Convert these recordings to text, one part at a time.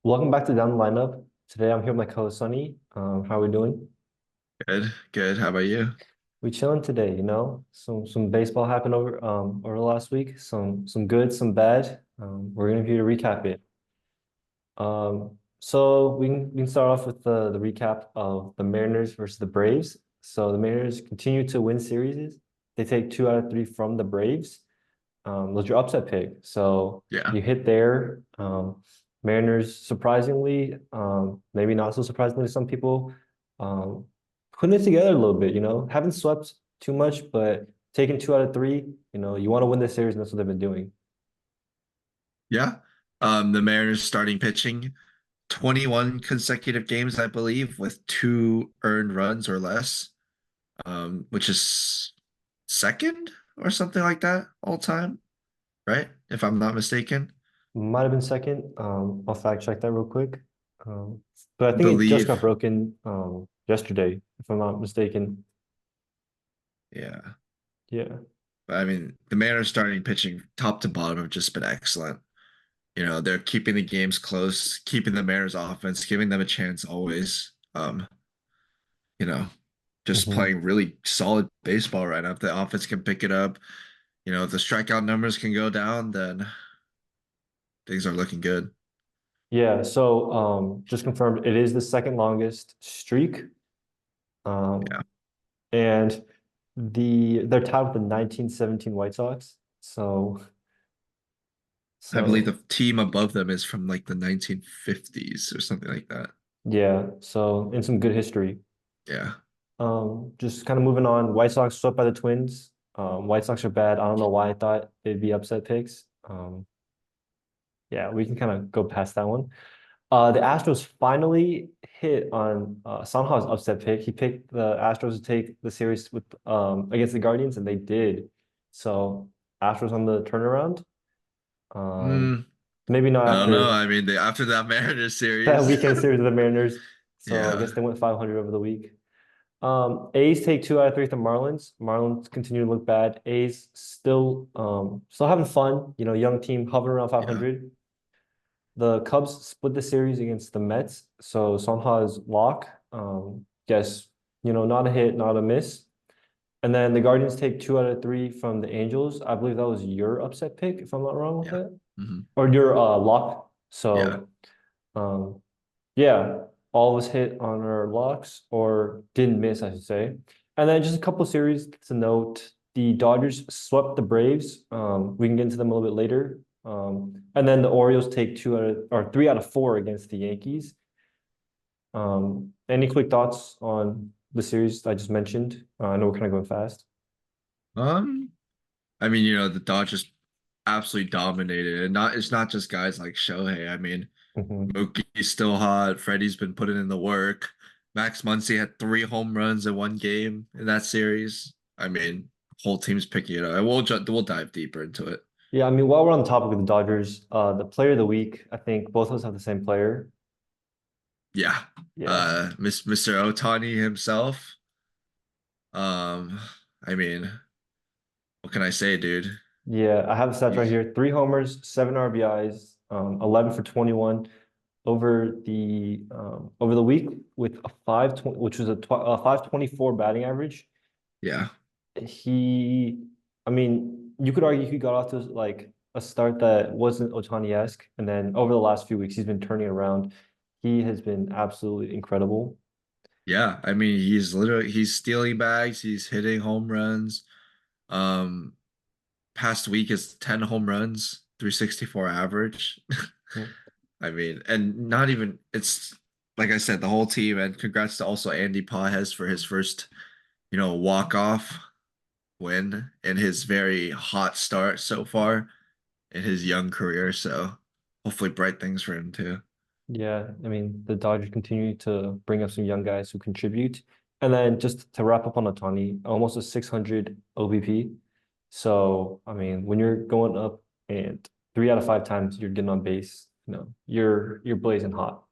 Welcome back to Down the Lineup. Today I'm here with my co-host Sunny. How are we doing? Good, good. How about you? We chilling today, you know. Some baseball happened over the last week. Some good, some bad. We're gonna be to recap it. So we can start off with the recap of the Mariners versus the Braves. So the Mariners continue to win series. They take 2 out of 3 from the Braves. Was your upset pick. So Yeah. you hit there. Mariners, surprisingly, maybe not so surprisingly to some people, um, putting it together a little bit, you know, haven't swept too much, but taking 2 out of 3, you know, you want to win this series, and that's what they've been doing. Yeah. The Mariners starting pitching 21 consecutive games, I believe, with two earned runs or less, which is second or something like that all time, right? If I'm not mistaken. Might have been second. I'll fact check that real quick. Um, but I think it just got Believe. broken yesterday, if I'm not mistaken. Yeah. Yeah. But I mean, the Mariners starting pitching top to bottom have just been excellent. They're keeping the games close, keeping the Mariners offense, giving them a chance always. You know, just Mhm. playing really solid baseball right now. If the offense can pick it up, if the strikeout numbers can go down, then things are looking good. Yeah, so just confirmed it is the second longest streak. Yeah. Um, and they're tied with the 1917 White Sox. So I believe so the team above them is from like the 1950s or something like that. yeah, so in some good history. Yeah. Just kind of moving on. White Sox swept by the Twins. White Sox are bad. I don't know why I thought it'd be upset picks. Yeah, we can kind of go past that one. The Astros finally hit on Sanha's upset pick. He picked the Astros to take the series with against the Guardians, and they did. So Astros on the turnaround. Um, Mm, maybe not I don't know. after I mean, after that Mariners that series. weekend series of the Mariners. So I Yeah. guess they went 500 over the week. A's take 2 out of 3 from Marlins. Marlins continue to look bad. A's still having fun. You know, young team hovering around Yeah. 500. The Cubs split the series against the Mets, so Sonha is lock. Guess you know, not a hit, not a miss. And then the Guardians take 2 out of 3 from the Angels. I believe that was your upset pick, if I'm not wrong with Yeah. that, Hmm. or your lock. Yeah. So, um, yeah, all was hit on our locks or didn't miss, I should say. And then just a couple series to note. The Dodgers swept the Braves. We can get into them a little bit later. And then the Orioles take 3 out of 4 against the Yankees. Any quick thoughts on the series I just mentioned? I know we're kind of going fast. Um, I mean, the Dodgers absolutely dominated, and it's not just guys like Shohei. I mean, Hmm. Mookie's still hot. Freddie's been putting in the work. Max Muncy had 3 home runs in one game in that series. I mean, whole team's picking it up. And we'll dive deeper into it. Yeah, I mean, while we're on the topic of the Dodgers, the player of the week, I think both of us have the same player. Yeah. Yeah. Mr. Otani himself. Um, I mean, what can I say, dude? Yeah, I have the stats right He's here. 3 homers, 7 RBIs, 11 for 21 over the week with a 520, which was a 524 batting average. yeah. He, I mean, you could argue he got off to like a start that wasn't Otani-esque, and then over the last few weeks, he's been turning around. He has been absolutely incredible. Yeah. I mean, he's stealing bags, he's hitting home runs. Um, Past week is 10 home runs, 364 average. I mean, and not even it's like I said, the whole team, and congrats to also Andy Pajes for his first, walk-off win in his very hot start so far in his young career. So hopefully bright things for him too. Yeah, I mean, the Dodgers continue to bring up some young guys who contribute. And then just to wrap up on Otani, almost a 600 OBP. So, I mean, when you're going up and 3 out of 5 times you're getting on base, you know, you're blazing hot.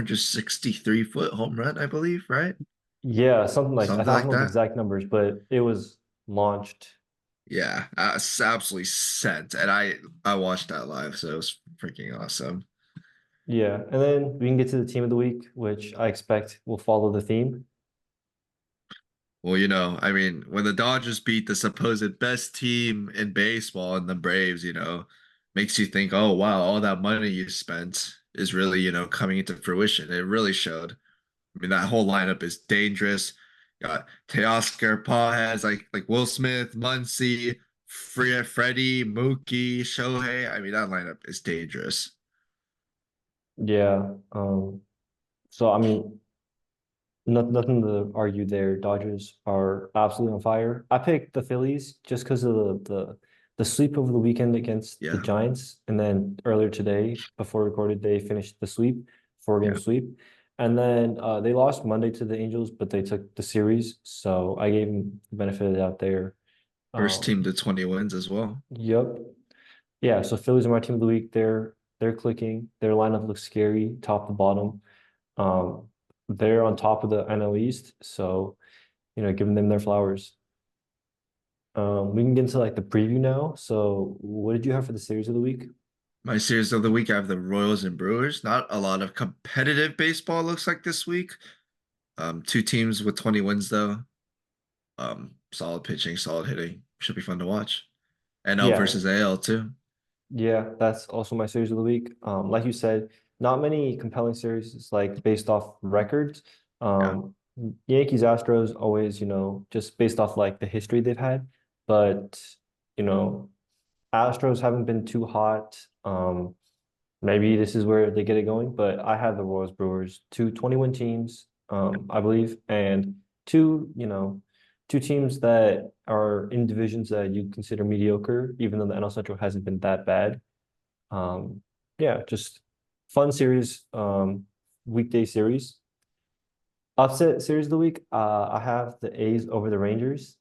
463-foot home run, I believe, right? Yeah, something like I Something don't like know the that. exact numbers, but it was launched. Yeah, it's absolutely sent. And I watched that live, so it was freaking awesome. Yeah, and then we can get to the team of the week, which I expect will follow the theme. Well, I mean, when the Dodgers beat the supposed best team in baseball and the Braves, makes you think, oh wow, all that money you spent is really, coming into fruition. It really showed. I mean, that whole lineup is dangerous. Got Teoscar, Pawheads, like Will Smith, Muncy, Freddie, Mookie, Shohei. I mean, that lineup is dangerous. Yeah. So I mean, nothing to argue there. Dodgers are absolutely on fire. I picked the Phillies just because of the sweep over the weekend against the Yeah, Giants, and then earlier today, before recorded, they finished the sweep, 4 game yeah. sweep, and then they lost Monday to the Angels, but they took the series, so I gave them the benefit of the doubt there. First team Um, to 20 wins as well. yep, yeah. So Phillies are my team of the week. They're clicking. Their lineup looks scary, top to bottom. Um, they're on top of the NL East, so giving them their flowers. We can get into like the preview now. So, what did you have for the series of the week? My series of the week, I have the Royals and Brewers. Not a lot of competitive baseball looks like this week. Two teams with 20 wins though. Solid pitching, solid hitting. Should be fun to watch. NL Yeah, versus AL too. yeah, that's also my series of the week. Like you said, not many compelling series. It's like based off records. Yeah. Um, Yankees, Astros, always, just based off like the history they've had. But, you know, Astros haven't been too hot. Maybe this is where they get it going, but I have the Royals Brewers, two 21 teams, I believe, and two teams that are in divisions that you consider mediocre, even though the NL Central hasn't been that bad. Um, yeah, just fun series, weekday series. Upset series of the week. I have the A's over the Rangers.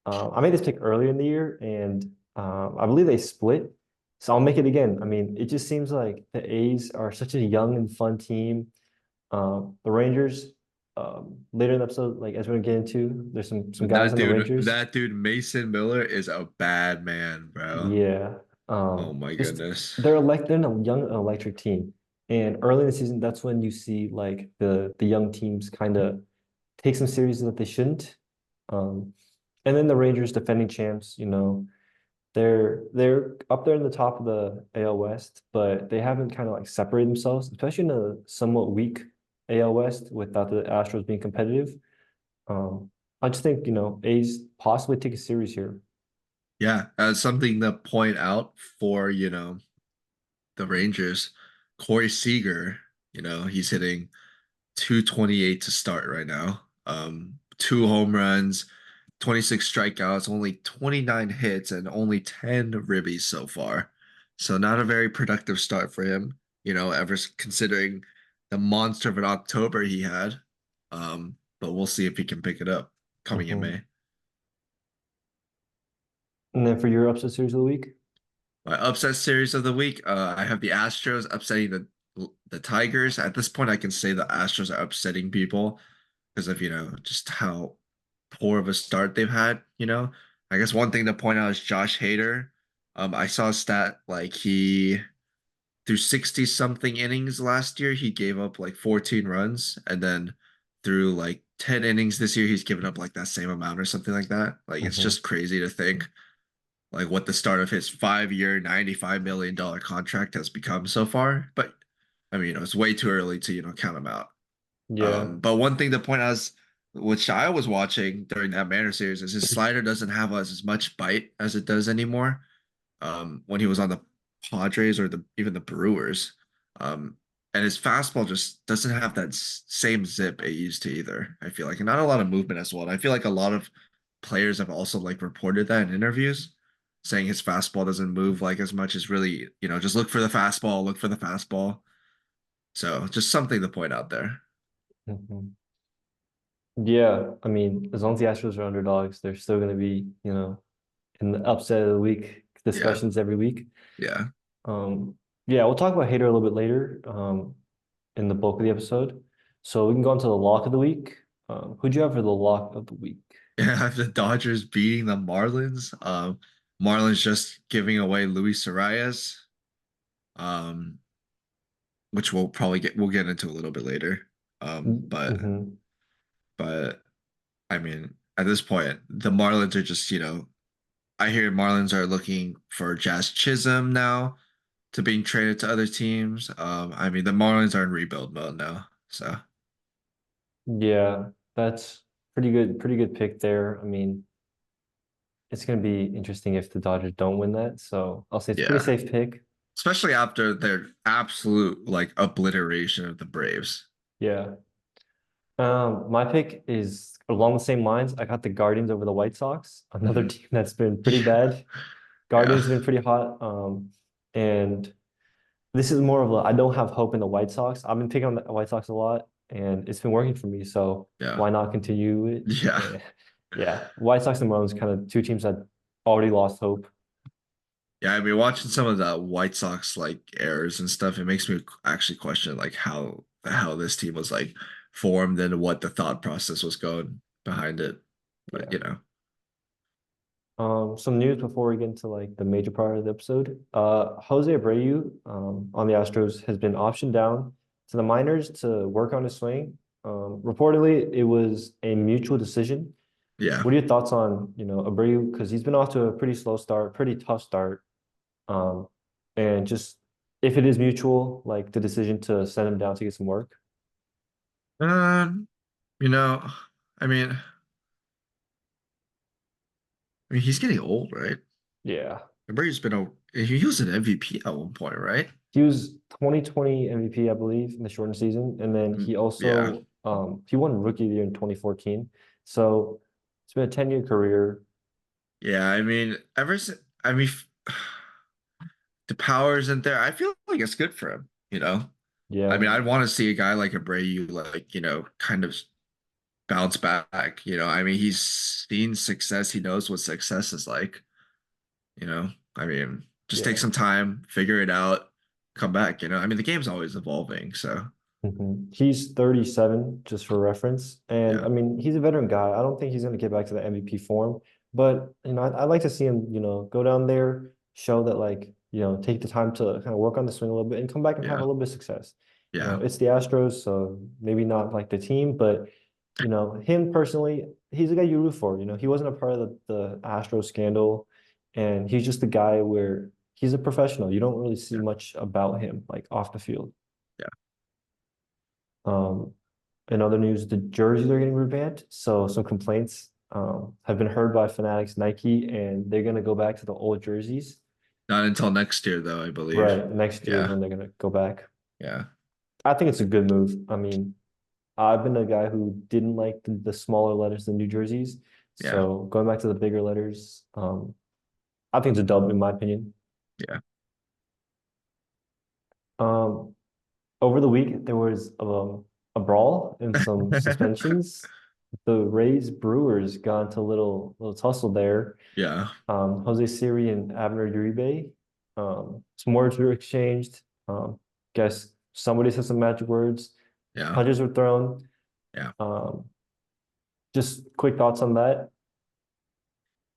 I made this pick earlier in the year, and I believe they split. So I'll make it again. I mean, it just seems like the A's are such a young and fun team. The Rangers, later in the episode, like as we're gonna get into, there's some guys That on the dude, Rangers. that dude Mason Miller is a bad man, bro. Yeah. Oh my Just goodness. they're a young electric team. And early in the season, that's when you see like the young teams kind of take some series that they shouldn't. Um, and then the Rangers, defending champs, they're up there in the top of the AL West, but they haven't kind of like separated themselves, especially in a somewhat weak AL West without the Astros being competitive. Um, I just think, A's possibly take a series here. Yeah, something to point out for, the Rangers. Corey Seager, he's hitting 228 to start right now. Two home runs, 26 strikeouts, only 29 hits, and only 10 ribbies so far. So not a very productive start for him, ever considering the monster of an October he had. But we'll see if he can pick it up coming in Mhm. May. And then for your upset series of the week, My upset series of the week, I have the Astros upsetting the Tigers. At this point, I can say the Astros are upsetting people because of, just how poor of a start they've had, I guess one thing to point out is Josh Hader. I saw a stat like he through 60 something innings last year, he gave up like 14 runs, and then through like 10 innings this year, he's given up like that same amount or something like that. Like it's Mhm. just crazy to think like what the start of his 5 year, $95 million contract has become so far. But I mean, it's way too early to, count him out. Yeah. But one thing to point out is, which I was watching during that Manor series, is his slider doesn't have as much bite as it does anymore. When he was on the Padres or even the Brewers. Um, and his fastball just doesn't have that same zip it used to either. I feel like, and not a lot of movement as well. And I feel like a lot of players have also like reported that in interviews, saying his fastball doesn't move like as much as really, just look for the fastball, look for the fastball. So just something to point out there. Mhm. Yeah, I mean, as long as the Astros are underdogs, they're still going to be, in the upset of the week Yeah, discussions every week. yeah. Um, yeah, we'll talk about Hater a little bit later, in the bulk of the episode. So we can go into the lock of the week. Who'd you have for the lock of the week? Yeah, the Dodgers beating the Marlins. Marlins just giving away Luis Arias. Um, which we'll get into a little bit later. Um, but Mm-hmm. but I mean, at this point, the Marlins are just, I hear Marlins are looking for Jazz Chisholm now to being traded to other teams. I mean, the Marlins are in rebuild mode now. So Yeah, that's pretty good pick there. I mean, it's gonna be interesting if the Dodgers don't win that. So I'll say it's a pretty yeah, safe pick. especially after their absolute like obliteration of the Braves. Yeah. My pick is along the same lines. I got the Guardians over the White Sox, another Mhm. team that's been pretty Yeah, bad. yeah, Guardians have been pretty hot. And this is more of a I don't have hope in the White Sox. I've been picking on the White Sox a lot, and it's been working for me. So yeah, why not continue it? yeah. And yeah, White Sox and Marlins kind of two teams that already lost hope. Yeah, I mean, watching some of the White Sox like errors and stuff, it makes me actually question like how the hell this team was like formed and what the thought process was going behind it. But Yeah. Some news before we get into like the major part of the episode. Jose Abreu, on the Astros has been optioned down to the minors to work on his swing. Reportedly, it was a mutual decision. yeah. What are your thoughts on, Abreu? Because he's been off to a pretty slow start, pretty tough start. Um, and just if it is mutual, like the decision to send him down to get some work. Um, you know, I mean, he's getting old, right? Yeah. Brady's been he was an MVP at one point, right? He was 2020 MVP, I believe, in the shortened season. And then Mm, he yeah. also he won Rookie of the Year in 2014. So it's been a 10-year career. Yeah, I mean, ever since the power isn't there. I feel like it's good for him, you know? I Yeah, mean, I'd want to see a guy like Abreu, like, kind of bounce back. I mean, he's seen success. He knows what success is like, you know? I mean, just take yeah. some time, figure it out, come back. I mean, the game's always evolving. So, He's 37, just for reference. And yeah, I mean, he's a veteran guy. I don't think he's going to get back to the MVP form. But, I'd like to see him, go down there, show that, like, take the time to kind of work on the swing a little bit and come back and have a yeah, little bit of success. yeah, It's the Astros, so maybe not like the team, but, him personally, he's a guy you root for. He wasn't a part of the Astros scandal. And he's just a guy where he's a professional. You don't really see yeah, much about him, like, off the field. yeah. Um, in other news, the jerseys are getting revamped. So some complaints have been heard by Fanatics Nike, and they're gonna go back to the old jerseys. Not until next year, though, I believe. Right, next year is Yeah, when they're gonna go back. yeah, I think it's a good move. I mean, I've been a guy who didn't like the smaller letters than New Jerseys. yeah, So going back to the bigger letters, I think it's a dub in my opinion. yeah. Um, Over the week there was a brawl and some suspensions. The Rays Brewers got into a little tussle there. Yeah, Jose Siri and Abner Uribe. Some words were exchanged. Guess somebody said some magic words. yeah, Punches were thrown. yeah. Um, just quick thoughts on that.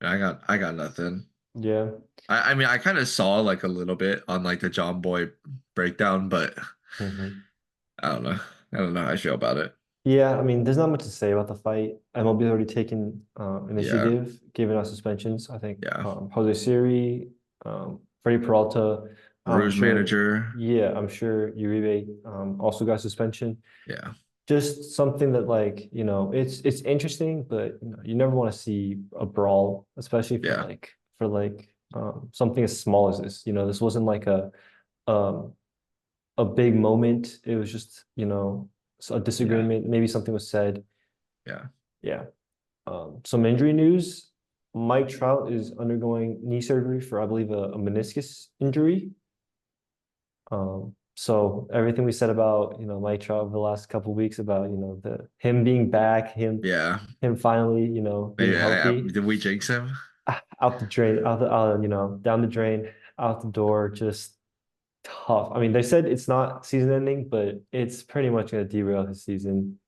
I got nothing. Yeah. I mean, I kind of saw like a little bit on like the John Boy breakdown, but hmm I don't know. I don't know how I feel about it. Yeah, I mean, there's not much to say about the fight. MLB already taken Yeah, initiative, giving us suspensions. I think yeah. Jose Siri, Freddie Peralta. I'm Rouge sure, manager. yeah, I'm sure Uribe also got suspension. Yeah, Just something that like, it's interesting, but you never want to see a brawl, especially yeah, for like something as small as this. This wasn't like um a big moment. It was just, a yeah, disagreement. Maybe something was said. yeah. Yeah. Some injury news. Mike Trout is undergoing knee surgery for, I believe, a meniscus injury. So everything we said about, Mike Trout over the last couple of weeks about, the him being back, Yeah. him finally, being Maybe healthy, did we jinx him? out the drain, down the drain, out the door, just tough. I mean, they said it's not season ending, but it's pretty much going to derail his season.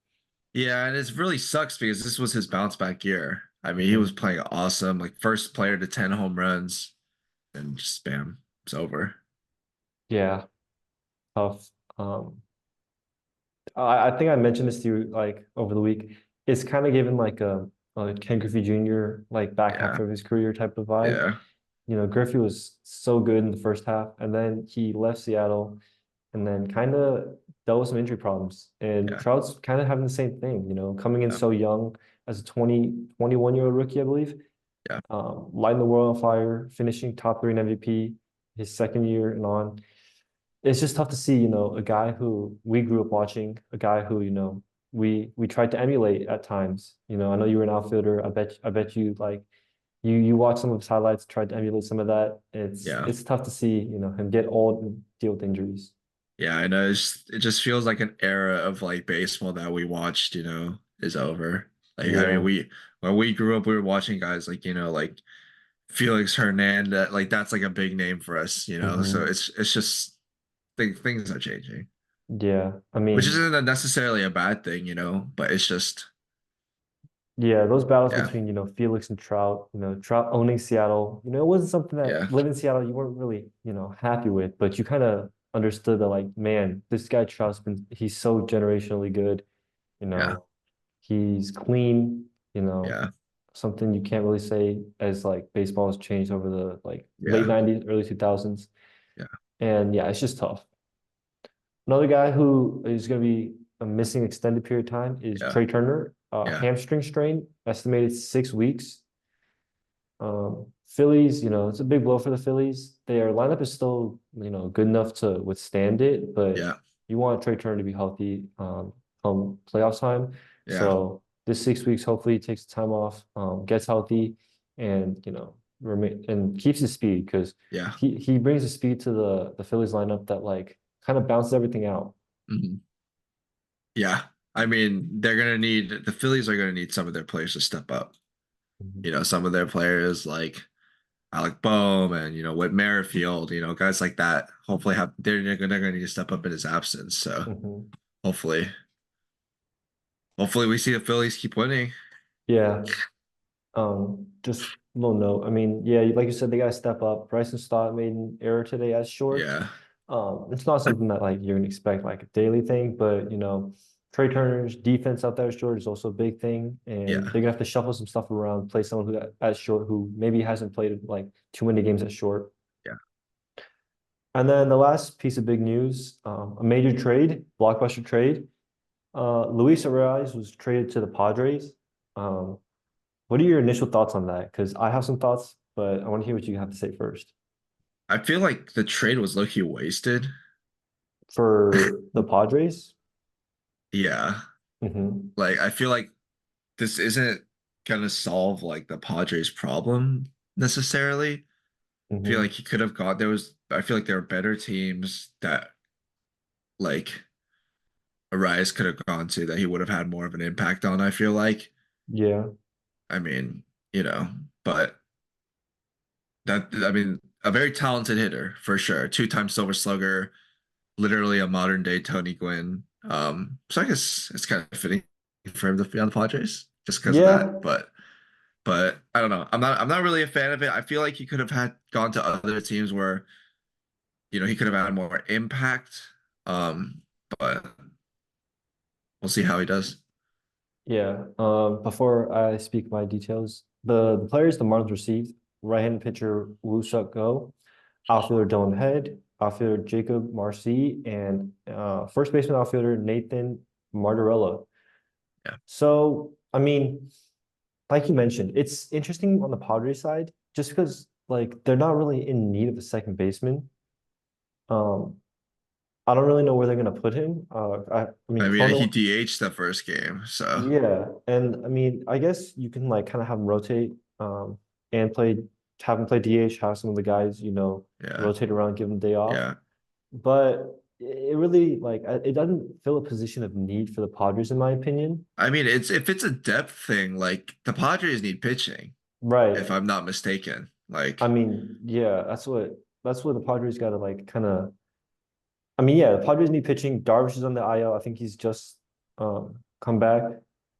Yeah, and it really sucks because this was his bounce back year. I mean, he was Mhm. playing awesome, like first player to 10 home runs, and just bam, it's over. Yeah, tough. Um, I think I mentioned this to you like over the week. It's kind of given like a Ken Griffey Jr. like back half Yeah, of his career type of vibe. yeah, You know, Griffey was so good in the first half, and then he left Seattle, and then kind of dealt with some injury problems. And yeah, Trout's kind of having the same thing, you know, coming in yeah, so young as a 21-year-old rookie, I believe, yeah, lighting the world on fire, finishing top three in MVP his second year and on. It's just tough to see, you know, a guy who we grew up watching, a guy who, you know, we tried to emulate at times. You know, I know you were an outfielder. I bet you like you watch some of his highlights, tried to emulate some of that. It's yeah. it's tough to see, you know, him get old and deal with injuries. Yeah, I know. It just feels like an era of like baseball that we watched, is over. Like, I mean, Yeah. we when we grew up, we were watching guys like, like Felix Hernandez. Like that's like a big name for us. So Hmm. it's just things are changing, Yeah. I which mean, isn't necessarily a bad thing, but it's just yeah, those battles yeah, between, you know, Felix and Trout, you know, Trout owning Seattle, you know, it wasn't something that yeah, living in Seattle you weren't really, you know, happy with, but you kind of understood that like, man, this guy Trout's been he's so generationally good, you yeah, know, he's clean, you know, yeah, something you can't really say as like baseball has changed over the like late yeah, 90s, early 2000s. yeah, And yeah, it's just tough. Another guy who is going to be a missing extended period of time is yeah, Trey Turner, yeah, hamstring strain, estimated 6 weeks. Phillies, you know, it's a big blow for the Phillies. Their lineup is still, you know, good enough to withstand it, but yeah, you want Trey Turner to be healthy come playoff time. yeah, So this 6 weeks, hopefully he takes time off, gets healthy, and you know, remain and keeps his speed because yeah. he brings the speed to the Phillies lineup that like kind of bounces everything out. Mhm. Yeah. I mean, the Phillies are gonna need some of their players to step up. Mhm. Some of their players like Alec Bohm and Whit Merrifield, guys like that. Hopefully, they're gonna need to step up in his absence. So Mhm. hopefully, hopefully we see the Phillies keep winning. Yeah. Just a little note. I mean, yeah, like you said, they gotta step up. Bryson Stott made an error today as short. Yeah, It's not something that like you're gonna expect like a daily thing, but you know, Trey Turner's defense out there as short is also a big thing, and yeah, they're gonna have to shuffle some stuff around, play someone who as short who maybe hasn't played like too many games at short. yeah, And then the last piece of big news, a major trade, blockbuster trade. Luis Arias was traded to the Padres. Um, what are your initial thoughts on that? Because I have some thoughts, but I want to hear what you have to say first. I feel like the trade was low-key wasted. For the Padres? Yeah, Hmm. like I feel like this isn't gonna solve like the Padres' problem necessarily. I feel like Hmm. he could have got there was. I feel like there are better teams that like Arias could have gone to that he would have had more of an impact on, I feel like. Yeah. I mean, you know, but I mean, a very talented hitter for sure. Two-time Silver Slugger, literally a modern day Tony Gwynn. So I guess it's kind of fitting for him to be on the Padres just because of that. Yeah. But I don't know. I'm not really a fan of it. I feel like he could have had gone to other teams where, he could have had more impact. Um, but we'll see how he does. Yeah. Before I speak my details, the players the Marlins received, right-handed pitcher Woo Suk Go, outfielder Dylan Head, outfielder Jacob Marcy, and first baseman outfielder Nathan Martorella. Yeah. So, I mean, like you mentioned, it's interesting on the Padres side, just because like they're not really in need of a second baseman. Um, I don't really know where they're gonna put him. I mean, I mean, he Cano, DH'd the first game, so yeah, and I mean, I guess you can like kind of have him rotate, and have him play DH, have some of the guys, you know, yeah, rotate around, give them a day off. yeah. But it really like it doesn't fill a position of need for the Padres, in my opinion. I mean, if it's a depth thing, like the Padres need pitching, Right. if I'm not mistaken. I Like, mean, yeah, that's what the Padres got to like kind of. I mean, yeah, the Padres need pitching. Darvish is on the IL. I think he's just come back.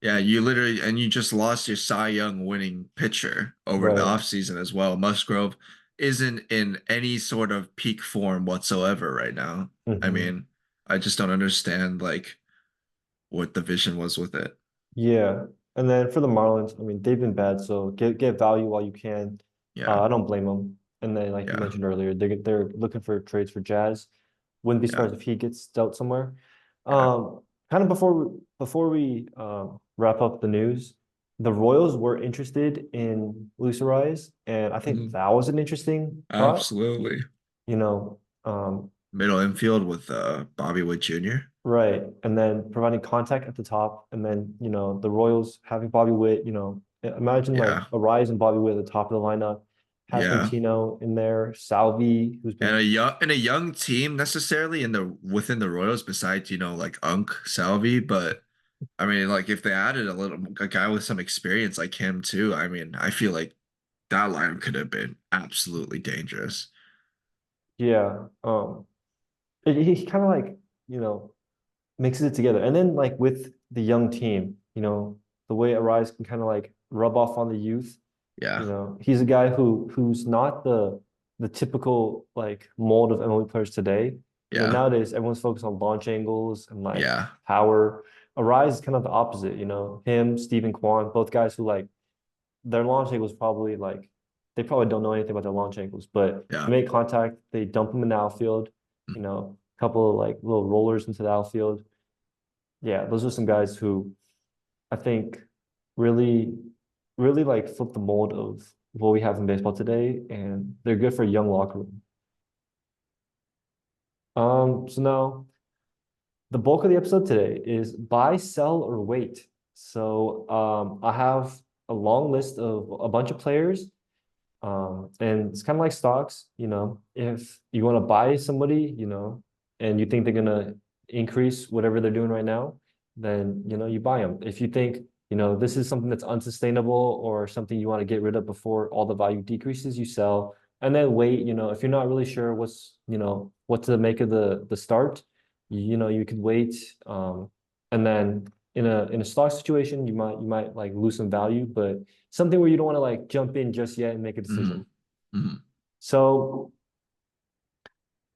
yeah, you just lost your Cy Young winning pitcher over the Right. offseason as well. Musgrove isn't in any sort of peak form whatsoever right now. I Hmm. mean, I just don't understand like what the vision was with it. Yeah. And then for the Marlins, I mean, they've been bad, so get value while you can. Yeah, I don't blame them. And then, like you yeah, mentioned earlier, they're looking for trades for Jazz. Wouldn't be yeah, surprised if he gets dealt somewhere. yeah. Kind of before we wrap up the news, the Royals were interested in Luis Ariz, and I think Mhm. that was an interesting thought. Absolutely. You know, Middle infield with Bobby Wood Jr. right. And then providing contact at the top. And then, the Royals having Bobby Witt, imagine like Yeah, a rise in Bobby Witt at the top of the lineup, yeah. Pasquantino in there, Salvi, who's And been, a young team necessarily in the within the Royals besides, like Unk Salvi, but I mean like if they added a guy with some experience like him too, I mean, I feel like that lineup could have been absolutely dangerous. yeah. He kind of like, you know, mixes it together. And then like with the young team, the way Arise can kind of like rub off on the youth. Yeah. He's a guy who's not the typical like mold of MLB players today. Yeah. Nowadays everyone's focused on launch angles and like Yeah. power. Arise is kind of the opposite, him, Stephen Kwan, both guys who like their launch angles probably like they probably don't know anything about their launch angles, but they Yeah. make contact, they dump them in the outfield, a couple of like little rollers into the outfield. Yeah, those are some guys who I think really, really like flip the mold of what we have in baseball today, and they're good for a young locker room. So now the bulk of the episode today is buy, sell, or wait. So I have a long list of a bunch of players. And it's kind of like stocks, if you want to buy somebody, and you think they're gonna increase whatever they're doing right now, then you buy them. If you think, this is something that's unsustainable or something you want to get rid of before all the value decreases, you sell. And then wait, if you're not really sure what to make of the start, you could wait. And then in a stock situation, you might like lose some value, but something where you don't want to like jump in just yet and make a Hmm. decision. Hmm. So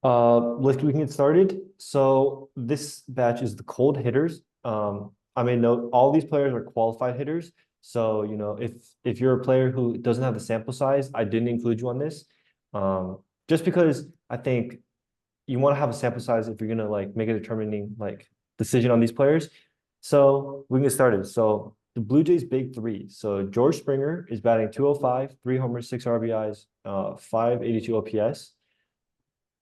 we can get started. So this batch is the cold hitters. I may note all these players are qualified hitters. So, if you're a player who doesn't have the sample size, I didn't include you on this. Just because I think you want to have a sample size if you're gonna like make a determining like decision on these players. So we can get started. So the Blue Jays big three. So George Springer is batting 205, 3 homers, 6 RBIs, 582 OPS.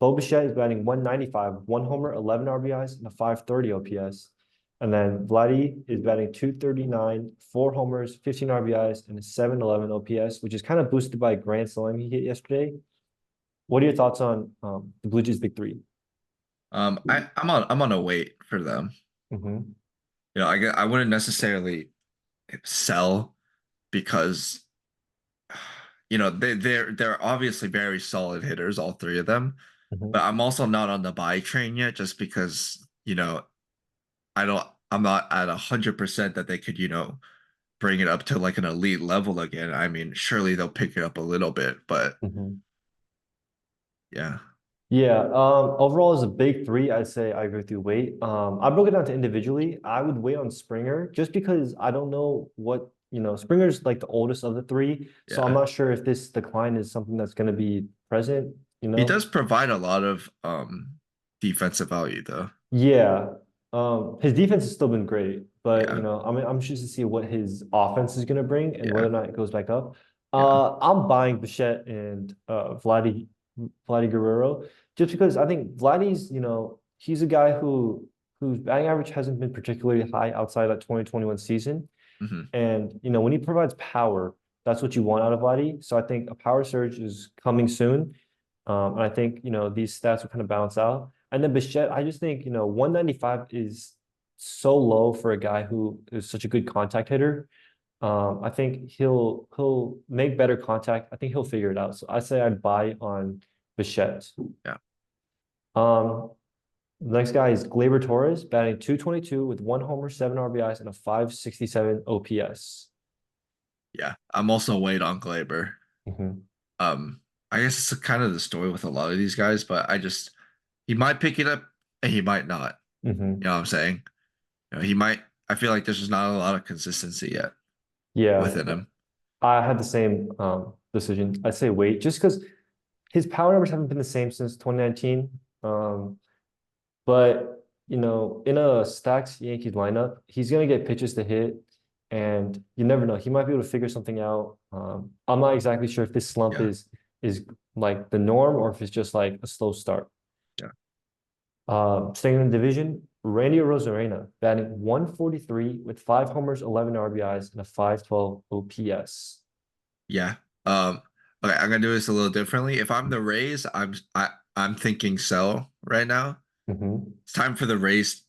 Bo Bichette is batting 195, 1 homer, 11 RBIs, and a 530 OPS. And then Vladdy is batting 239, 4 homers, 15 RBIs, and a 711 OPS, which is kind of boosted by a grand slam he hit yesterday. What are your thoughts on the Blue Jays big three? I'm on a wait for them. Mm-hmm. I wouldn't necessarily sell because they're obviously very solid hitters, all three of them. Mm-hmm. But I'm also not on the buy train yet, just because I'm not at 100% that they could bring it up to like an elite level again. I mean, surely they'll pick it up a little bit, but Mm-hmm. yeah, Yeah, overall as a big three, I'd say I agree with you. Wait, I broke it down to individually. I would wait on Springer just because I don't know what, Springer's like the oldest of the three, so I'm yeah. not sure if this decline is something that's going to be present, you He know? does provide a lot of defensive value though. Yeah. His defense has still been great, but Yeah, I'm just to see what his offense is going to bring and yeah, whether or not it goes back up. yeah. I'm buying Bichette and Vladdy Guerrero just because I think Vladdy's, he's a guy whose batting average hasn't been particularly high outside that 2021 season. Hmm. And when he provides power, that's what you want out of Vladdy. So I think a power surge is coming soon. And I think, these stats will kind of balance out. And then Bichette, I just think, 195 is so low for a guy who is such a good contact hitter. I think he'll make better contact. I think he'll figure it out. So I say I'd buy on Bichette. Yeah, Um, the next guy is Gleyber Torres, batting 222 with 1 homer, 7 RBIs, and a 567 OPS. yeah. I'm also wait on Glaber. Mhm. Um, I guess it's kind of the story with a lot of these guys, but he might pick it up and he might not. You Hmm. know what I'm saying? He might. I feel like there's just not a lot of consistency yet Yeah, within him. I had the same decision. I'd say wait, just because his power numbers haven't been the same since 2019. But in a stacked Yankees lineup, he's gonna get pitches to hit, and you never know. He might be able to figure something out. I'm not exactly sure if this slump Yeah, is like the norm or if it's just like a slow start. yeah, Staying in the division, Randy Rosarena batting 143 with 5 homers, 11 RBIs, and a 512 OPS. yeah. Okay, I'm gonna do this a little differently. If I'm the Rays, I'm thinking sell right now. Hmm. It's time for the Rays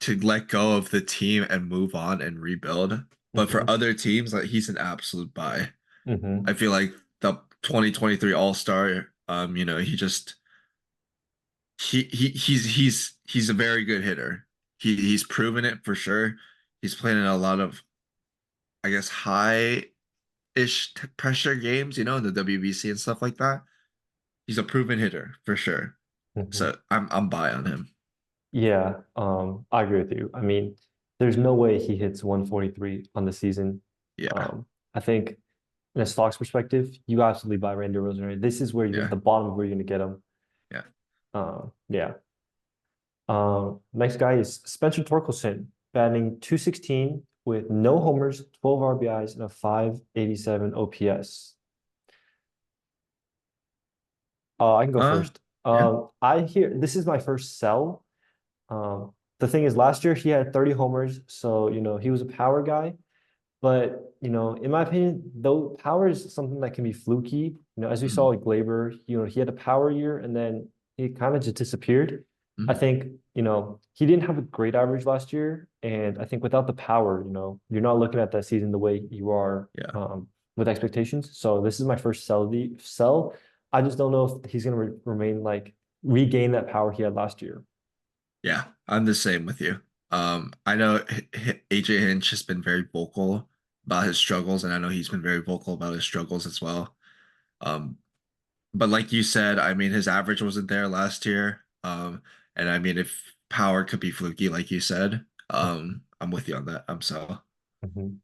to let go of the team and move on and rebuild. But for Hmm. other teams, like he's an absolute buy. I Hmm. feel like the 2023 All-Star, he just he's a very good hitter. He's proven it for sure. He's playing in a lot of, I guess, high-ish pressure games, in the WBC and stuff like that. He's a proven hitter for sure. Hmm. So I'm buy on him. Yeah, I agree with you. I mean, there's no way he hits 143 on the season. Yeah, Um, I think in a stocks perspective, you absolutely buy Randy Rosario. This is where you're at yeah, the bottom of where you're going to get him. yeah. Yeah. Next guy is Spencer Torkelson, batting 216 with no homers, 12 RBIs, and a 587 OPS. I can go Uh, first. yeah. I hear this is my first sell. The thing is, last year he had 30 homers, so he was a power guy. But in my opinion, though power is something that can be fluky. As we saw Mhm, with Glaber, he had a power year and then he kind of just disappeared. I mhm. think, he didn't have a great average last year. And I think without the power, you're not looking at that season the way you are Yeah, with expectations. So this is my first sell. I just don't know if he's gonna remain like regain that power he had last year. yeah. I'm the same with you. I know AJ Hinch has been very vocal about his struggles, and I know he's been very vocal about his struggles as well. Um, but like you said, I mean, his average wasn't there last year. And I mean, if power could be fluky, like you said, I'm with you on that. I'm so Mhm.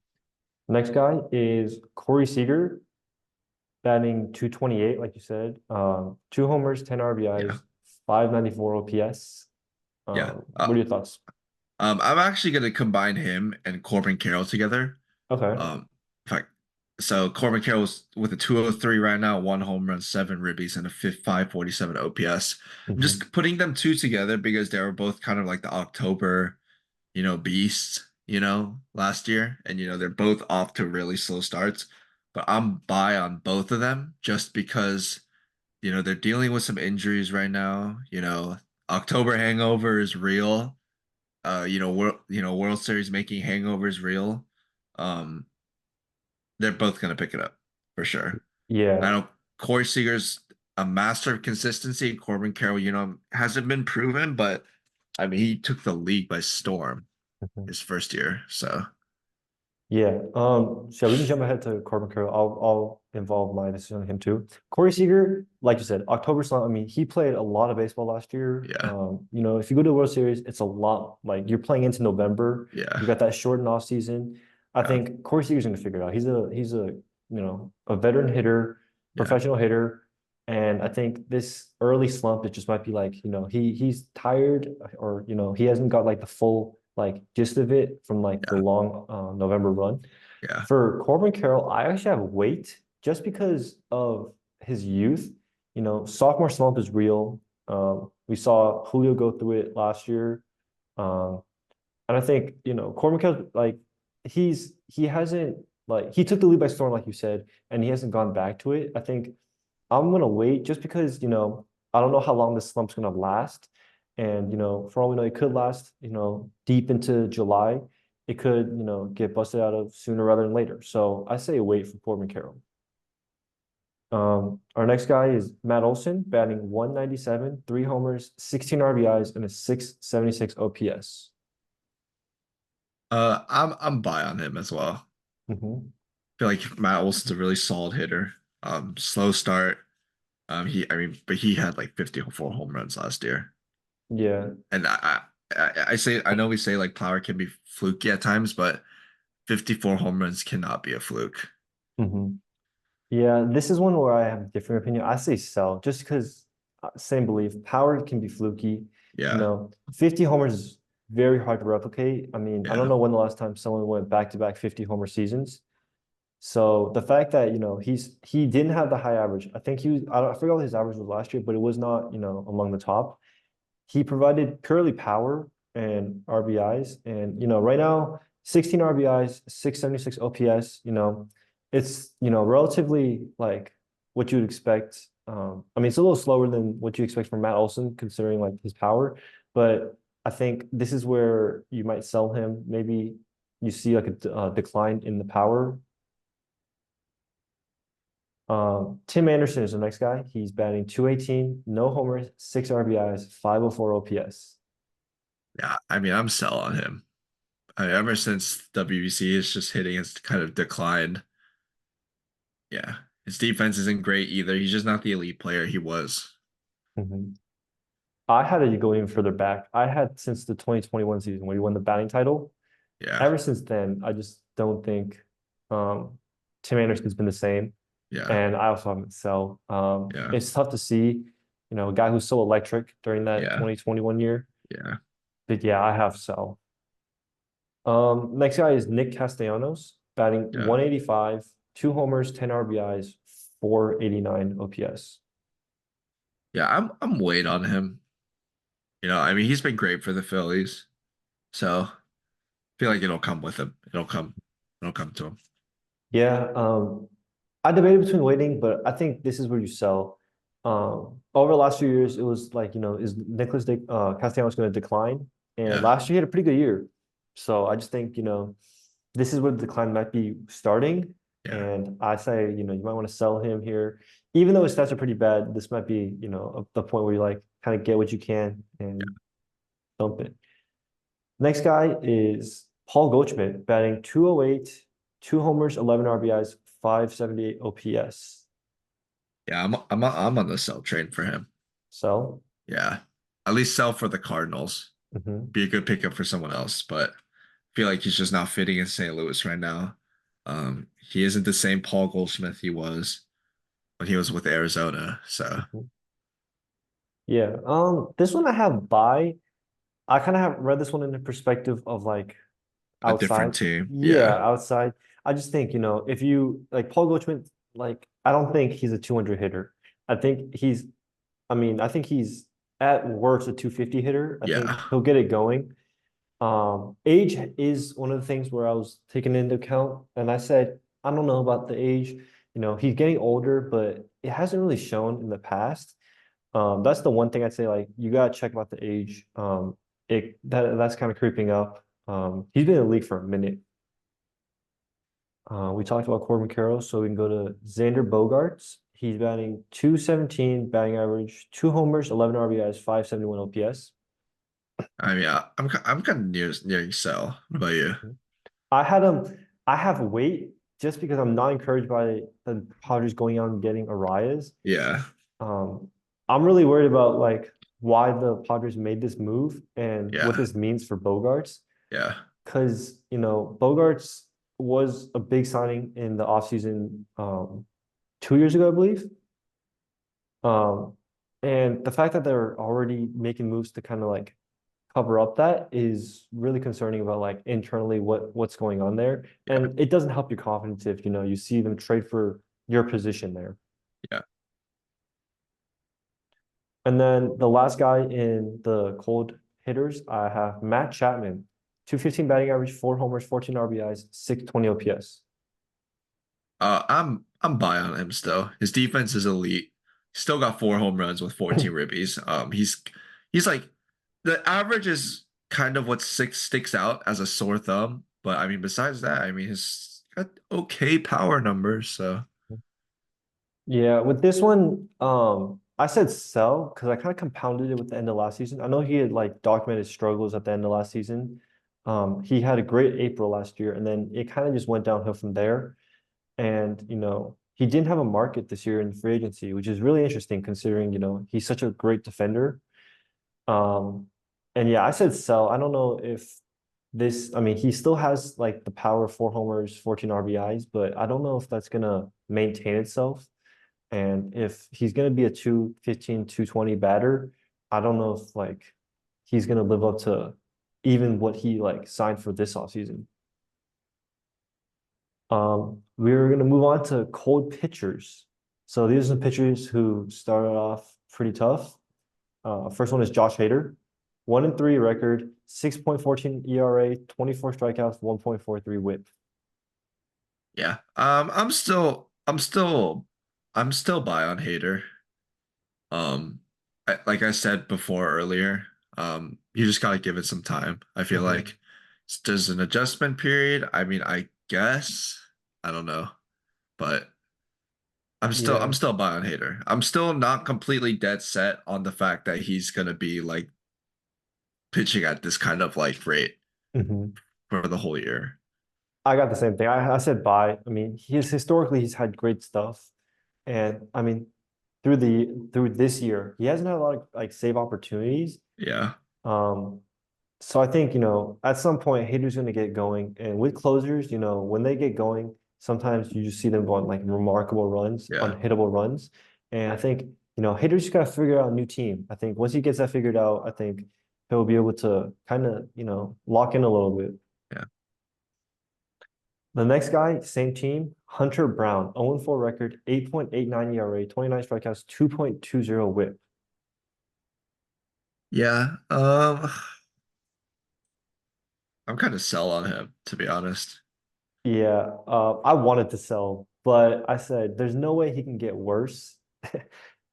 Next guy is Corey Seager, batting 228, like you said. 2 homers, 10 yeah, RBIs, 594 OPS. yeah. What are your thoughts? I'm actually gonna combine him and Corbin Carroll together. Okay. In fact, so Corbin Carroll's with a 203 right now, 1 home run, 7 ribbies, and a 547 OPS. I'm Hmm. just putting them two together because they were both kind of like the October, beasts, last year. And they're both off to really slow starts. But I'm buy on both of them just because, they're dealing with some injuries right now. October hangover is real. World Series making hangovers real. Um, they're both gonna pick it up for sure. I Yeah. know Corey Seager's a master of consistency. Corbin Carroll, hasn't been proven, but I mean he took the league by storm Mhm. his first year. So Yeah. So we can jump ahead to Corbin Carroll. I'll involve my decision on him too. Corey Seager, like you said, October slump. I mean, he played a lot of baseball last year. yeah, If you go to the World Series, it's a lot. Like you're playing into November. yeah, You got that shortened off season. I yeah, think Corey Seager's gonna figure it out. He's a veteran hitter, yeah, professional hitter. And I think this early slump, it just might be like, he's tired or, he hasn't got like the full like gist of it from like the yeah, long November run. yeah, For Corbin Carroll, I actually have weight just because of his youth. Sophomore slump is real. We saw Julio go through it last year. Um, and I think, Corbin Carroll, like he hasn't like he took the lead by storm, like you said, and he hasn't gone back to it. I think I'm gonna wait just because, I don't know how long this slump's gonna last. And, for all we know, it could last, deep into July. It could, get busted out of sooner rather than later. So I say wait for Corbin Carroll. Our next guy is Matt Olson, batting 197, 3 homers, 16 RBIs, and a 676 OPS. I'm buy on him as well. Hmm. I feel like Matt Olson's a really solid hitter. Slow start. But he had like 54 home runs last year. Yeah. And I say I know we say like power can be fluky at times, but 54 home runs cannot be a fluke. Hmm. Yeah, this is one where I have a different opinion. I say sell just because same belief. Power can be fluky. You Yeah, know, 50 homers is very hard to replicate. I mean, I don't yeah, know when the last time someone went back-to-back 50 homer seasons. So the fact that, he didn't have the high average. I think I forgot what his average was last year, but it was not, among the top. He provided purely power and RBIs. And, right now, 16 RBIs, 676 OPS, it's, relatively like what you'd expect. I mean, it's a little slower than what you expect from Matt Olson, considering like his power. But I think this is where you might sell him. Maybe you see like a decline in the power. Tim Anderson is the next guy. He's batting 218, no homers, six RBIs, 504 OPS. yeah. I mean, I'm sell on him. I mean, ever since WBC is just hitting has kind of declined. Yeah, his defense isn't great either. He's just not the elite player he was. Mhm. I had to go even further back. I had since the 2021 season when he won the batting title. Yeah, Ever since then, I just don't think um, Tim Anderson's been the same. yeah, And I also haven't sell. yeah, It's tough to see, a guy who's so electric during that yeah, 2021 year. yeah, But yeah, I have sell. Next guy is Nick Castellanos, batting yeah, 185, two homers, 10 RBIs, 489 OPS. yeah. I'm waiting on him. I mean, he's been great for the Phillies, so I feel like it'll come with him. It'll come to him. Yeah, I debated between waiting, but I think this is where you sell. Over the last few years, it was like, is Castellanos going to decline? And Yeah, last year he had a pretty good year. So I just think, this is where the decline might be starting. yeah, And I say, you might want to sell him here. Even though his stats are pretty bad, this might be, the point where you like kind of get what you can and dump it. Next guy is Paul Goldschmidt, batting 208, two homers, 11 RBIs, 578 OPS. yeah. I'm on the sell train for him. So, Yeah, at least sell for the Cardinals. mhm. Be a good pickup for someone else, but I feel like he's just not fitting in St. Louis right now. He isn't the same Paul Goldschmidt he was when he was with Arizona. So Mhm. Yeah. This one I have buy. I kind of have read this one in the perspective of like a different outside. team. Yeah, Yeah, outside. I just think, if you like Paul Goldschmidt, like I don't think he's a 200 hitter. I think I think he's at worst a 250 hitter. I think yeah, he'll get it going. Age is one of the things where I was taking into account, and I said, I don't know about the age. He's getting older, but it hasn't really shown in the past. That's the one thing I'd say, like, you gotta check about the age. That's kind of creeping up. He's been in the league for a minute. We talked about Corbin Carroll, so we can go to Xander Bogaerts. He's batting 217 batting average, two homers, 11 RBIs, 571 OPS. I mean, I'm kind of nearing sell. What about you? I had him. I have weight just because I'm not encouraged by the Padres going out and getting Arias. Yeah, Um, I'm really worried about like why the Padres made this move and what yeah, this means for Bogarts. yeah. Because Bogarts was a big signing in the offseason 2 years ago, I believe. Um, and the fact that they're already making moves to kind of like cover up that is really concerning about like internally what's going on there. Yeah, And it doesn't help your confidence if you see them trade for your position there. yeah. And then the last guy in the cold hitters, I have Matt Chapman, 215 batting average, four homers, 14 RBIs, 620 OPS. I'm buy on him still. His defense is elite. Still got 4 home runs with 14 ribbies. He's like the average is kind of what sticks out as a sore thumb. But I mean, besides that, I mean, he's got okay power numbers. So Yeah, with this one, I said sell because I kind of compounded it with the end of last season. I know he had like documented struggles at the end of last season. He had a great April last year, and then it kind of just went downhill from there. And he didn't have a market this year in free agency, which is really interesting considering he's such a great defender. Um, and yeah, I said sell. I don't know if I mean, he still has like the power of 4 homers, 14 RBIs, but I don't know if that's gonna maintain itself. And if he's gonna be a 215, 220 batter, I don't know if like he's gonna live up to even what he like signed for this offseason. We're gonna move on to cold pitchers. So these are some pitchers who started off pretty tough. First one is Josh Hader, 1-3 record, 6.14 ERA, 24 strikeouts, 1.43 WHIP. Yeah. I'm still buy on Hater. Like I said before earlier, you just gotta give it some time. I feel Hmm. like there's an adjustment period. I mean, I guess I don't know, but I'm Yeah. still buy on Hater. I'm still not completely dead set on the fact that he's gonna be like pitching at this kind of like rate Hmm. for the whole year. I got the same thing. I said buy. I mean, he's had great stuff. And I mean, through this year, he hasn't had a lot of like save opportunities. Yeah, Um, So I think, at some point, hitters going to get going. And with closers, when they get going, sometimes you just see them go on like remarkable runs, yeah, unhittable runs. And I think, hitters just got to figure out a new team. I think once he gets that figured out, I think he'll be able to kind of, lock in a little bit. yeah. The next guy, same team, Hunter Brown, 0-4 record, 8.89 ERA, 29 strikeouts, 2.20 WHIP. Yeah. I'm kind of sell on him, to be honest. Yeah, I wanted to sell, but I said there's no way he can get worse.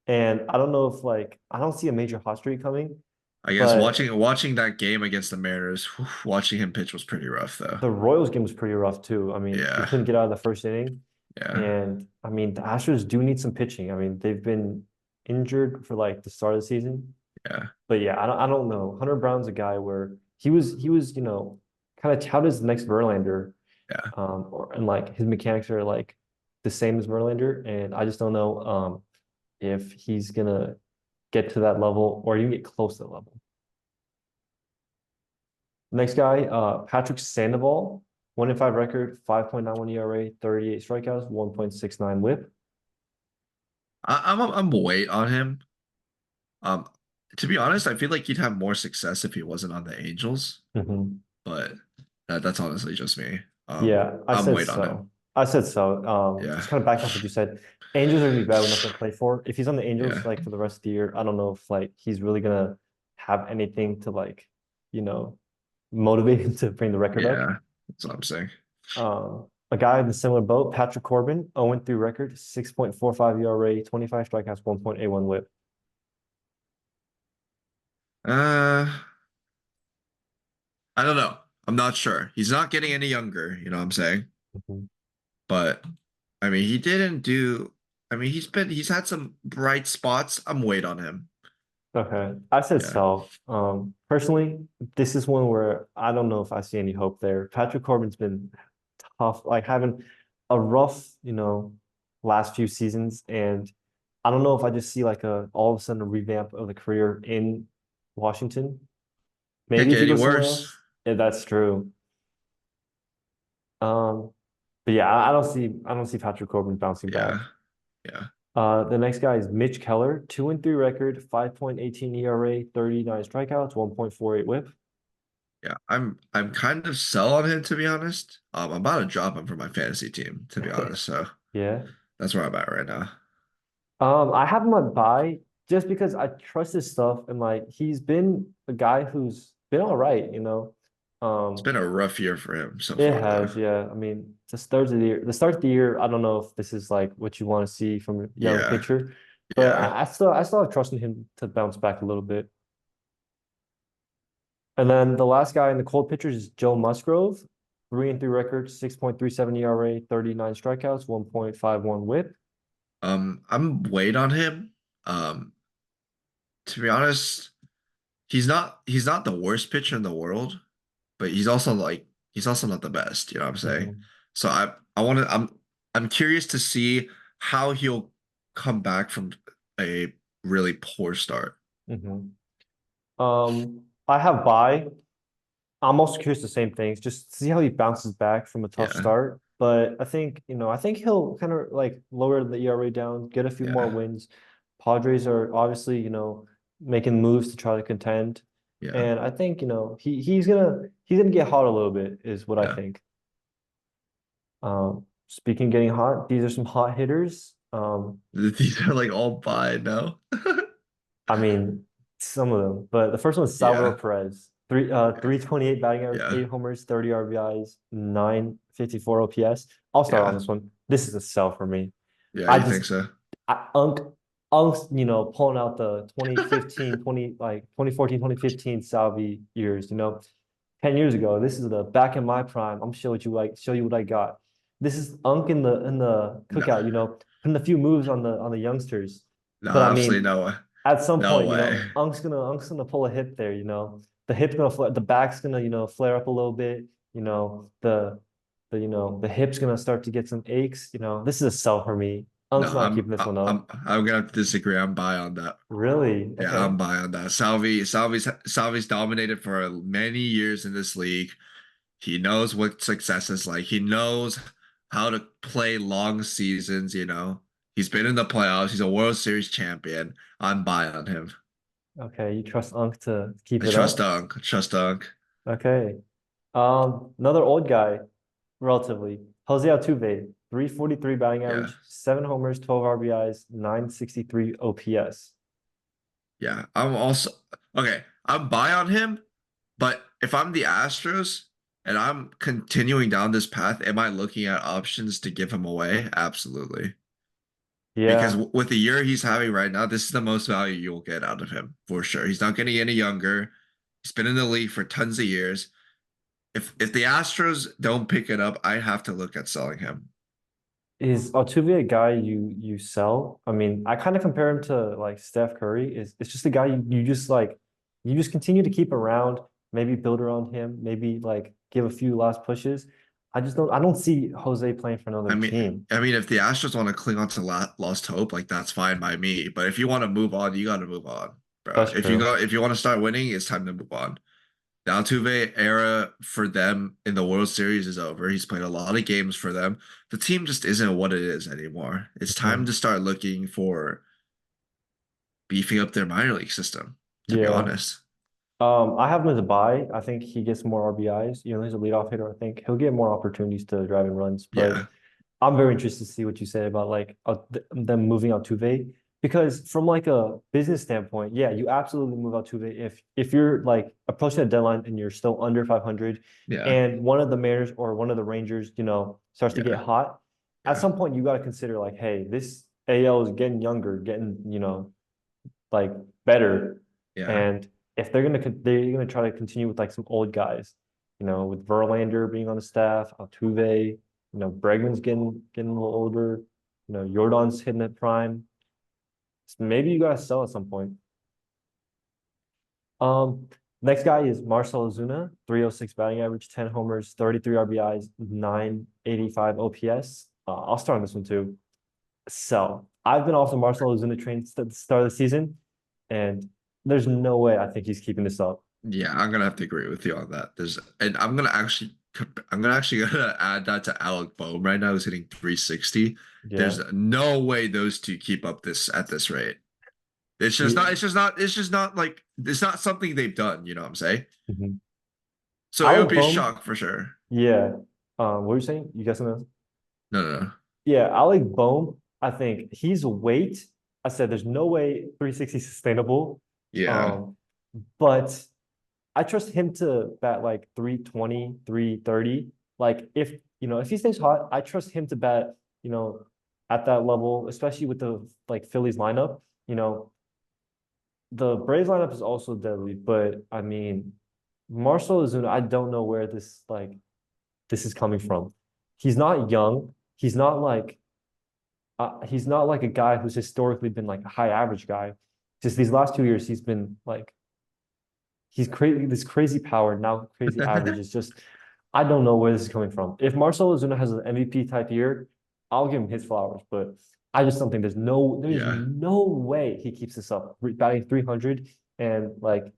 And I don't know if like I don't see a major hot streak coming, I guess but watching that game against the Mariners, watching him pitch was pretty rough though. the Royals game was pretty rough too. I mean, he Yeah, couldn't get out of the first inning, yeah, and I mean the Astros do need some pitching. I mean, they've been injured for like the start of the season, yeah, but yeah, I don't know. Hunter Brown's a guy where he was kind of touted as the next Verlander, yeah, and like his mechanics are like the same as Verlander, and I just don't know if he's gonna get to that level or even get close to that level. Next guy, Patrick Sandoval, 1-5 record, 5.91 ERA, 38 strikeouts, 1.69 WHIP. I'm wait on him. Um, to be honest, I feel like he'd have more success if he wasn't on the Angels, Mhm. but that's honestly just me. Yeah, I I'm said wait on him. so. I said so. Yeah, Just kind of back off what you said. Angels are gonna be bad with nothing to play for. If he's on the yeah, Angels like for the rest of the year, I don't know if like he's really gonna have anything to like, you know, motivate him to bring the record up. yeah. That's what I'm saying. A guy in the similar boat, Patrick Corbin, 0-3 record, 6.45 ERA, 25 strikeouts, 1.81 WHIP. Uh, I don't know. I'm not sure. He's not getting any younger, you know what I'm saying? Mhm. But I mean, he didn't do. I mean, he's had some bright spots. I'm wait on him. Okay. I said Yeah, so. Personally, this is one where I don't know if I see any hope there. Patrick Corbin's been tough, like having a rough, last few seasons. And I don't know if I just see like all of a sudden a revamp of the career in Washington. can't Maybe if get he any goes somewhere worse. else. Yeah, that's true. Um, but yeah, I don't see Patrick Corbin bouncing Yeah, back. yeah, The next guy is Mitch Keller, 2-3 record, 5.18 ERA, 39 strikeouts, 1.48 WHIP. yeah. I'm kind of sell on him to be honest. I'm about to drop him for my fantasy team to be honest. So Yeah. that's where I'm at right now. I have him on buy just because I trust his stuff and like he's been a guy who's been all right. It's Um, been a rough year for him so it far though. has, yeah. I mean, the start of the year, I don't know if this is like what you want to see from a young Yeah, pitcher, but yeah. I still have trust in him to bounce back a little bit. And then the last guy in the cold pitchers is Joe Musgrove, 3-3 record, 6.37 ERA, 39 strikeouts, 1.51 WHIP. I'm wait on him. Um, to be honest, he's not the worst pitcher in the world, but he's also not the best, you know what I'm saying? Mhm, So I want to I'm curious to see how he'll come back from a really poor start. mhm. I have buy. I'm also curious the same things, just see how he bounces back from a tough Yeah, start. But I think he'll kind of like lower the ERA down, get a few more yeah, wins. Padres are obviously, making moves to try to contend. yeah, And I think, he's gonna get hot a little bit, is what I yeah. think. Speaking of getting hot, these are some hot hitters. These are like all by now. I mean, some of them, but the first one is Salvador Yeah, Perez. 328 batting average, yeah, 8 homers, 30 RBIs, 954 OPS. I'll start on yeah, this one. This is a sell for me. yeah. I You just think so? Unk's, pulling out the 2015, 2014, 2015 Salvi years, 10 years ago. This is the back in my prime. I'm show you what I got. This is Unk in the No, cookout, putting a few moves on the youngsters. no, But I absolutely mean, no way. at some No point, way. Unk's gonna pull a hip there, The hip's gonna the back's gonna, flare up a little bit, the hip's gonna start to get some aches, This is a sell for me. No, Unk's not keeping this one up. I'm gonna have to disagree. I'm by on that. Really? Yeah, Okay. I'm by on that. Salvi's dominated for many years in this league. He knows what success is like. He knows how to play long seasons, you know. He's been in the playoffs. He's a World Series champion. I'm by on him. Okay, you trust Unk to keep I it trust up? Dunk. Trust Dunk. Okay. Another old guy, relatively. Jose Altuve, 343 batting Yeah. average, 7 homers, 12 RBIs, 963 OPS. Yeah. I'm also okay. I'm by on him, but if I'm the Astros and I'm continuing down this path, am I looking at options to give him away? Absolutely. Because Yeah, with the year he's having right now, this is the most value you'll get out of him for sure. He's not getting any younger. He's been in the league for tons of years. If the Astros don't pick it up, I have to look at selling him. is Altuve a guy you sell? I mean, I kind of compare him to like Steph Curry. It's just a guy you just like you just continue to keep around, maybe build around him, maybe like give a few last pushes. I don't see Jose playing for another I mean, team. if the Astros want to cling on to lost hope, like that's fine by me. But if you want to move on, you got to move on, bro. That's true. If you want to start winning, it's time to move on. The Altuve era for them in the World Series is over. He's played a lot of games for them. The team just isn't what it is anymore. It's time Mhm. to start looking for beefing up their minor league system, to be Yeah. honest. I have him as a buy. I think he gets more RBIs. He's a leadoff hitter. I think he'll get more opportunities to drive in runs. But Yeah, I'm very interested to see what you say about like them moving Altuve because from like a business standpoint, yeah, you absolutely move Altuve if you're like approaching a deadline and you're still under 500 yeah, and one of the Mariners or one of the Rangers, starts to get yeah, hot. At yeah, some point, you got to consider like, hey, this AL is getting younger, getting like better, yeah, and if they're gonna try to continue with like some old guys, with Verlander being on the staff, Altuve. Bregman's getting a little older. Jordan's hitting at prime. So maybe you gotta sell at some point. Um, Next guy is Marcell Ozuna, 306 batting average, 10 homers, 33 RBIs, 985 OPS. I'll start on this one too. Sell. I've been off the Marcell Ozuna train at the start of the season, and there's no way I think he's keeping this up. yeah. I'm gonna have to agree with you on that. And I'm gonna actually gonna add that to Alec Bohm right now, who's hitting 360. Yeah. There's no way those two keep up this at this rate. Yeah. It's just not like it's not something they've done, you know what I'm saying? Mhm. So it would Alec be a Bohm, shock for sure. yeah. What were you saying? You guessing this? No, no, no. Yeah, Alec Bohm, I think he's weight. I said there's no way 360 sustainable. Yeah. Um, but I trust him to bat like 320, 330. Like if he stays hot, I trust him to bat, you know, at that level, especially with the like Phillies lineup. The Braves lineup is also deadly, but I mean, Marcell Ozuna, I don't know where this is coming from. He's not young. He's not like a guy who's historically been like a high average guy. Just these last 2 years, he's been like he's crazy. This crazy power now, crazy average is just I don't know where this is coming from. If Marcell Ozuna has an MVP type year, I'll give him his flowers. But I just don't think there's Yeah. no way he keeps this up. Batting 300 and like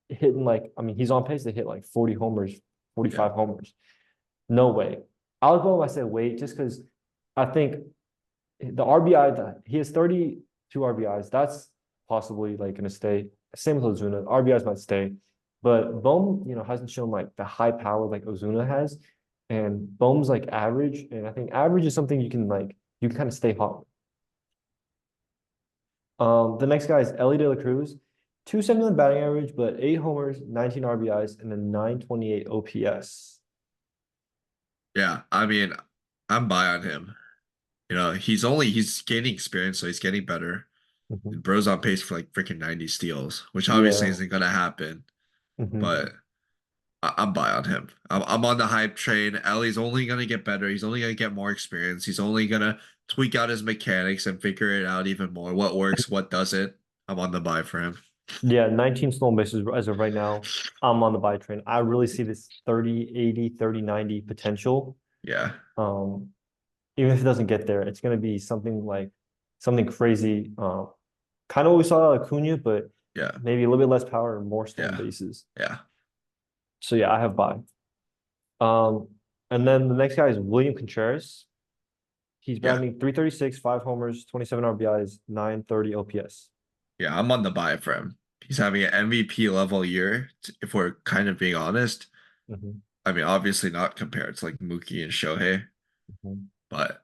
hitting like, I mean, he's on pace to hit like 40 homers, Yeah. 45 homers. No way. I'll go if I say wait, just because I think the RBI that he has 32 RBIs. That's possibly like gonna stay. Same with Ozuna. RBIs might stay, but Bohm, hasn't shown like the high power like Ozuna has, and Bohm's like average, and I think average is something you can kind of stay hot. The next guy is Ellie De La Cruz, 271 batting average, but 8 homers, 19 RBIs, and a 928 OPS. Yeah. I mean, I'm buy on him. He's gaining experience, so he's getting better. Mhm. And Bro's on pace for like freaking 90 steals, which obviously Yeah. isn't gonna happen. Mhm. But I'm buy on him. I'm on the hype train. Ellie's only gonna get better. He's only gonna get more experience. He's only gonna tweak out his mechanics and figure it out even more. What works, what doesn't. I'm on the buy for him. Yeah, 19 stolen bases as of right now. I'm on the buy train. I really see this 30-80, 30-90 potential. Yeah, Um, Even if it doesn't get there, it's gonna be something crazy. Kind of what we saw at Acuna, but yeah, maybe a little bit less power and more stolen yeah, bases. yeah, So yeah, I have buy. Um, and then the next guy is William Contreras. He's yeah, batting 336, 5 homers, 27 RBIs, 930 OPS. yeah. I'm on the buy for him. He's having an MVP level year, if we're kind of being honest. Mhm, I mean, obviously not compared to like Mookie and Shohei, mhm, but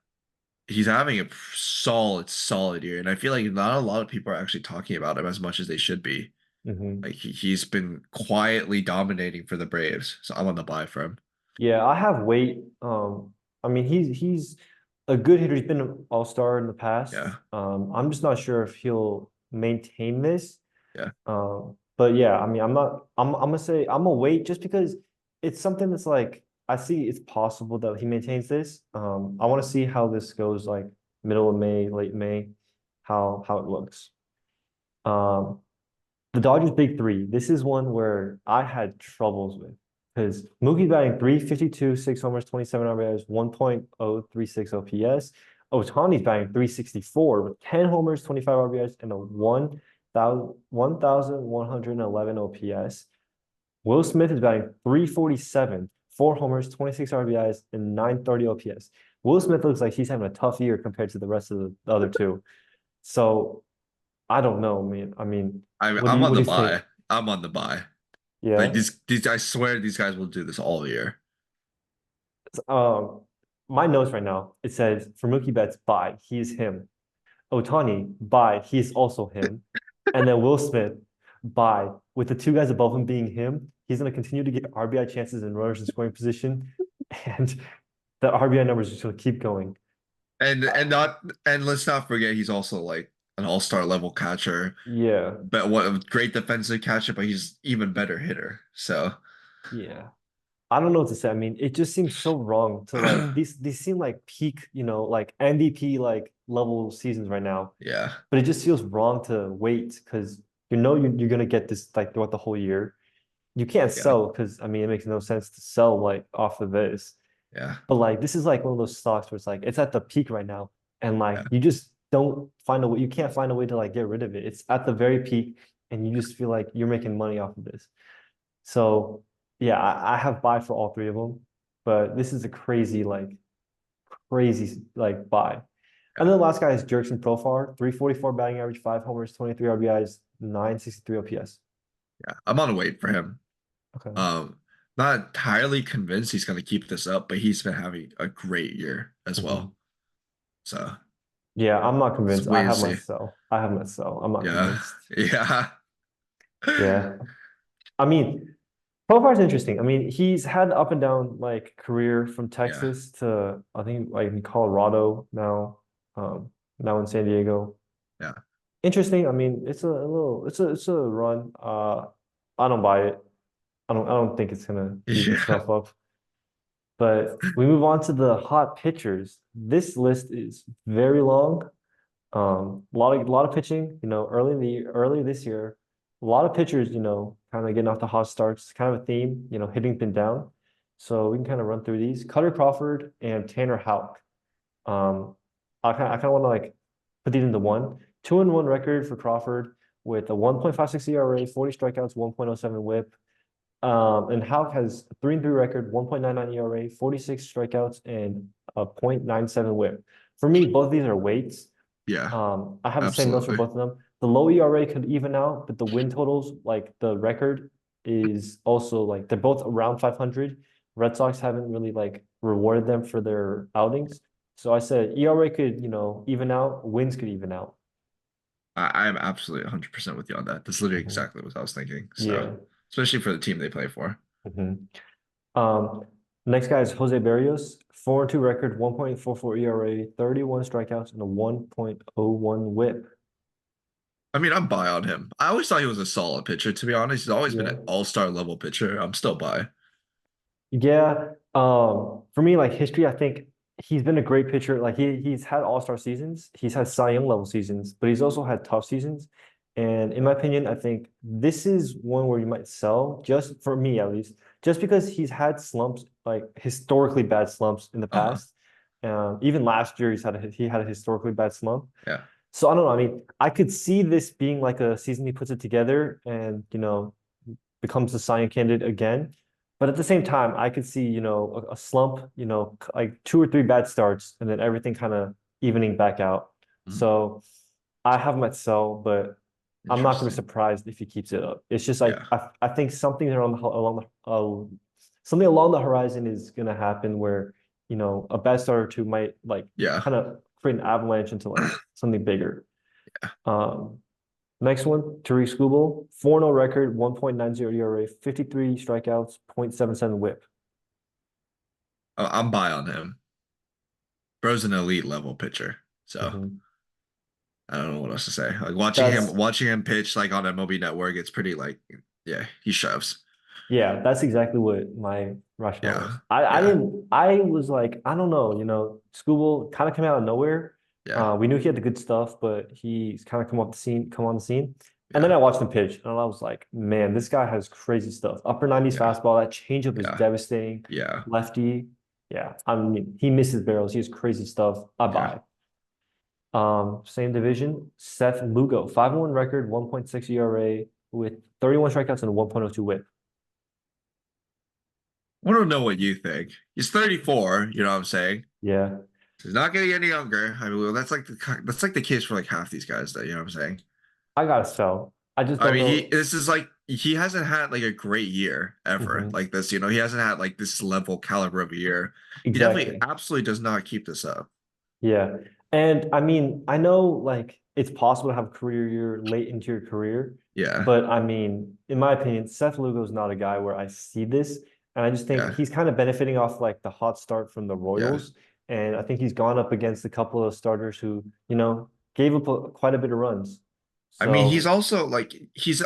he's having a solid, solid year. And I feel like not a lot of people are actually talking about him as much as they should be. mhm. Like he's been quietly dominating for the Braves. So I'm on the buy for him. Yeah, I have weight. I mean, he's a good hitter. He's been an all-star in the Yeah. past. I'm just not sure if he'll maintain this. Yeah. But yeah, I mean, I'm gonna say I'm gonna wait just because it's something that's like I see it's possible that he maintains this. I want to see how this goes, like middle of May, late May, how it looks. Um, the Dodgers big three. This is one where I had troubles with because Mookie batting 352, 6 homers, 27 RBIs, 1.036 OPS. Ohtani's batting 364 with 10 homers, 25 RBIs, and a 1,111 OPS. Will Smith is batting 347, 4 homers, 26 RBIs, and 930 OPS. Will Smith looks like he's having a tough year compared to the rest of the other two. So I don't know, man. I mean, I'm on what the do you think? buy. I'm on the buy. Like Yeah. these I swear these guys will do this all year. Um, my notes right now, it says for Mookie Betts, buy, he is him. Ohtani, buy, he is also him. And then Will Smith, buy, with the two guys above him being him, he's going to continue to get RBI chances and runners in scoring position. And the RBI numbers just going to keep going. And let's not forget he's also like an all-star level catcher. Yeah. But what a great defensive catcher, but he's even better hitter. So Yeah. I don't know what to say. I mean, it just seems so wrong to like these seem like peak, like MVP like level seasons right now. yeah, But it just feels wrong to wait because you're gonna get this like throughout the whole year. You can't yeah, sell because I mean it makes no sense to sell like off of this. yeah, But like this is like one of those stocks where it's like it's at the peak right now, and like yeah. you just don't find a way. You can't find a way to like get rid of it. It's at the very peak, and you just feel like you're making money off of this. So yeah, I have buy for all three of them, but this is a crazy like buy. And Yeah. then the last guy is Jerkson Profar, 344 batting average, 5 homers, 23 RBIs, 963 OPS. Yeah, I'm on a wait for him. Okay. Um, not entirely convinced he's going to keep this up, but he's been having a great year as Mhm. well. So Yeah, I'm not let's convinced. wait and see. I have my sell. I'm not Yeah, convinced. yeah, Yeah. I mean, Profar's interesting. I mean, he's had an up and down like career from yeah, Texas to I think like in Colorado now, now in San Diego. yeah. Interesting. I mean, it's a run. I don't buy it. I don't think it's gonna keep Yeah. itself up. But we move on to the hot pitchers. This list is very long. A lot of pitching, early this year, a lot of pitchers, kind of getting off the hot starts, kind of a theme, hitting pin down. So we can kind of run through these. Cutter Crawford and Tanner Houck. Um, I kind of want to like put these into one. 2-1 record for Crawford, with a 1.56 ERA, 40 strikeouts, 1.07 WHIP. And Houck has a 3-3 record, 1.99 ERA, 46 strikeouts, and a .97 WHIP. For me, both of these are weights. Yeah, I have the same notes for absolutely. both of them. The low ERA could even out, but the win totals, like the record, is also like they're both around 500. Red Sox haven't really like rewarded them for their outings. So I said ERA could, even out, wins could even out. I am absolutely 100% with you on that. That's literally Mhm. exactly what I was thinking. So, Yeah. especially for the team they play for. Mhm. Um, Next guy is Jose Berrios, 4-2 record, 1.44 ERA, 31 strikeouts, and a 1.01 WHIP. I mean, I'm buy on him. I always thought he was a solid pitcher, to be honest. He's always been Yeah. an all-star level pitcher. I'm still buy. Yeah. For me, like history, I think he's been a great pitcher. Like he's had all-star seasons, he's had Cy Young level seasons, but he's also had tough seasons. And in my opinion, I think this is one where you might sell, just for me at least, just because he's had slumps, like historically bad slumps in the Uh-huh. past. Even last year, he had a historically bad slump. Yeah. So I don't know. I mean, I could see this being like a season he puts it together and becomes the Cy Young candidate again. But at the same time, I could see, a slump, like 2 or 3 bad starts and then everything kind of evening back out. Mhm. So I have him at sell, but I'm not going to be Interesting. surprised if he keeps it up. It's just like Yeah. I think something something along the horizon is going to happen where, a bad start or two might like Yeah. kind of create an avalanche into like something bigger. Um, Next one, Tariq Skubal, 4-0 record, 1.90 ERA, 53 strikeouts, .77 WHIP. I'm buy on him. Bro's an elite level pitcher. So Mhm. I don't know what else to say. Like That's watching him pitch like on MLB Network, it's pretty like, yeah, he shoves. Yeah, that's exactly what my rationale Yeah. was. I Yeah. didn't I was like, I don't know, Skubal kind of came out of nowhere. Yeah. We knew he had the good stuff, but he's kind of come on the scene. And then Yeah. I watched him pitch, and I was like, man, this guy has crazy stuff. Upper 90s Yeah. fastball, that changeup is Yeah. devastating. Yeah. Lefty, yeah. I mean, he misses barrels. He has crazy stuff. I Yeah. buy. Same division, Seth Lugo, 5-1 record, 1.6 ERA with 31 strikeouts and a 1.02 WHIP. I don't know what you think. He's 34, you know what I'm saying? Yeah. He's not getting any younger. I mean, well, that's like the case for like half these guys, though, you know what I'm saying? I gotta sell. I just I don't mean, know. this is like he hasn't had like a great year ever Mhm. like this, you know. He hasn't had like this level caliber of a year. He definitely Exactly. absolutely does not keep this up. Yeah. And I mean, I know like it's possible to have a career year late into your career, Yeah. but I mean, in my opinion, Seth Lugo is not a guy where I see this. And I just think Yeah. he's kind of benefiting off like the hot start from the Yeah. Royals. And I think he's gone up against a couple of starters who, gave up quite a bit of runs. I mean, he's So, also like he's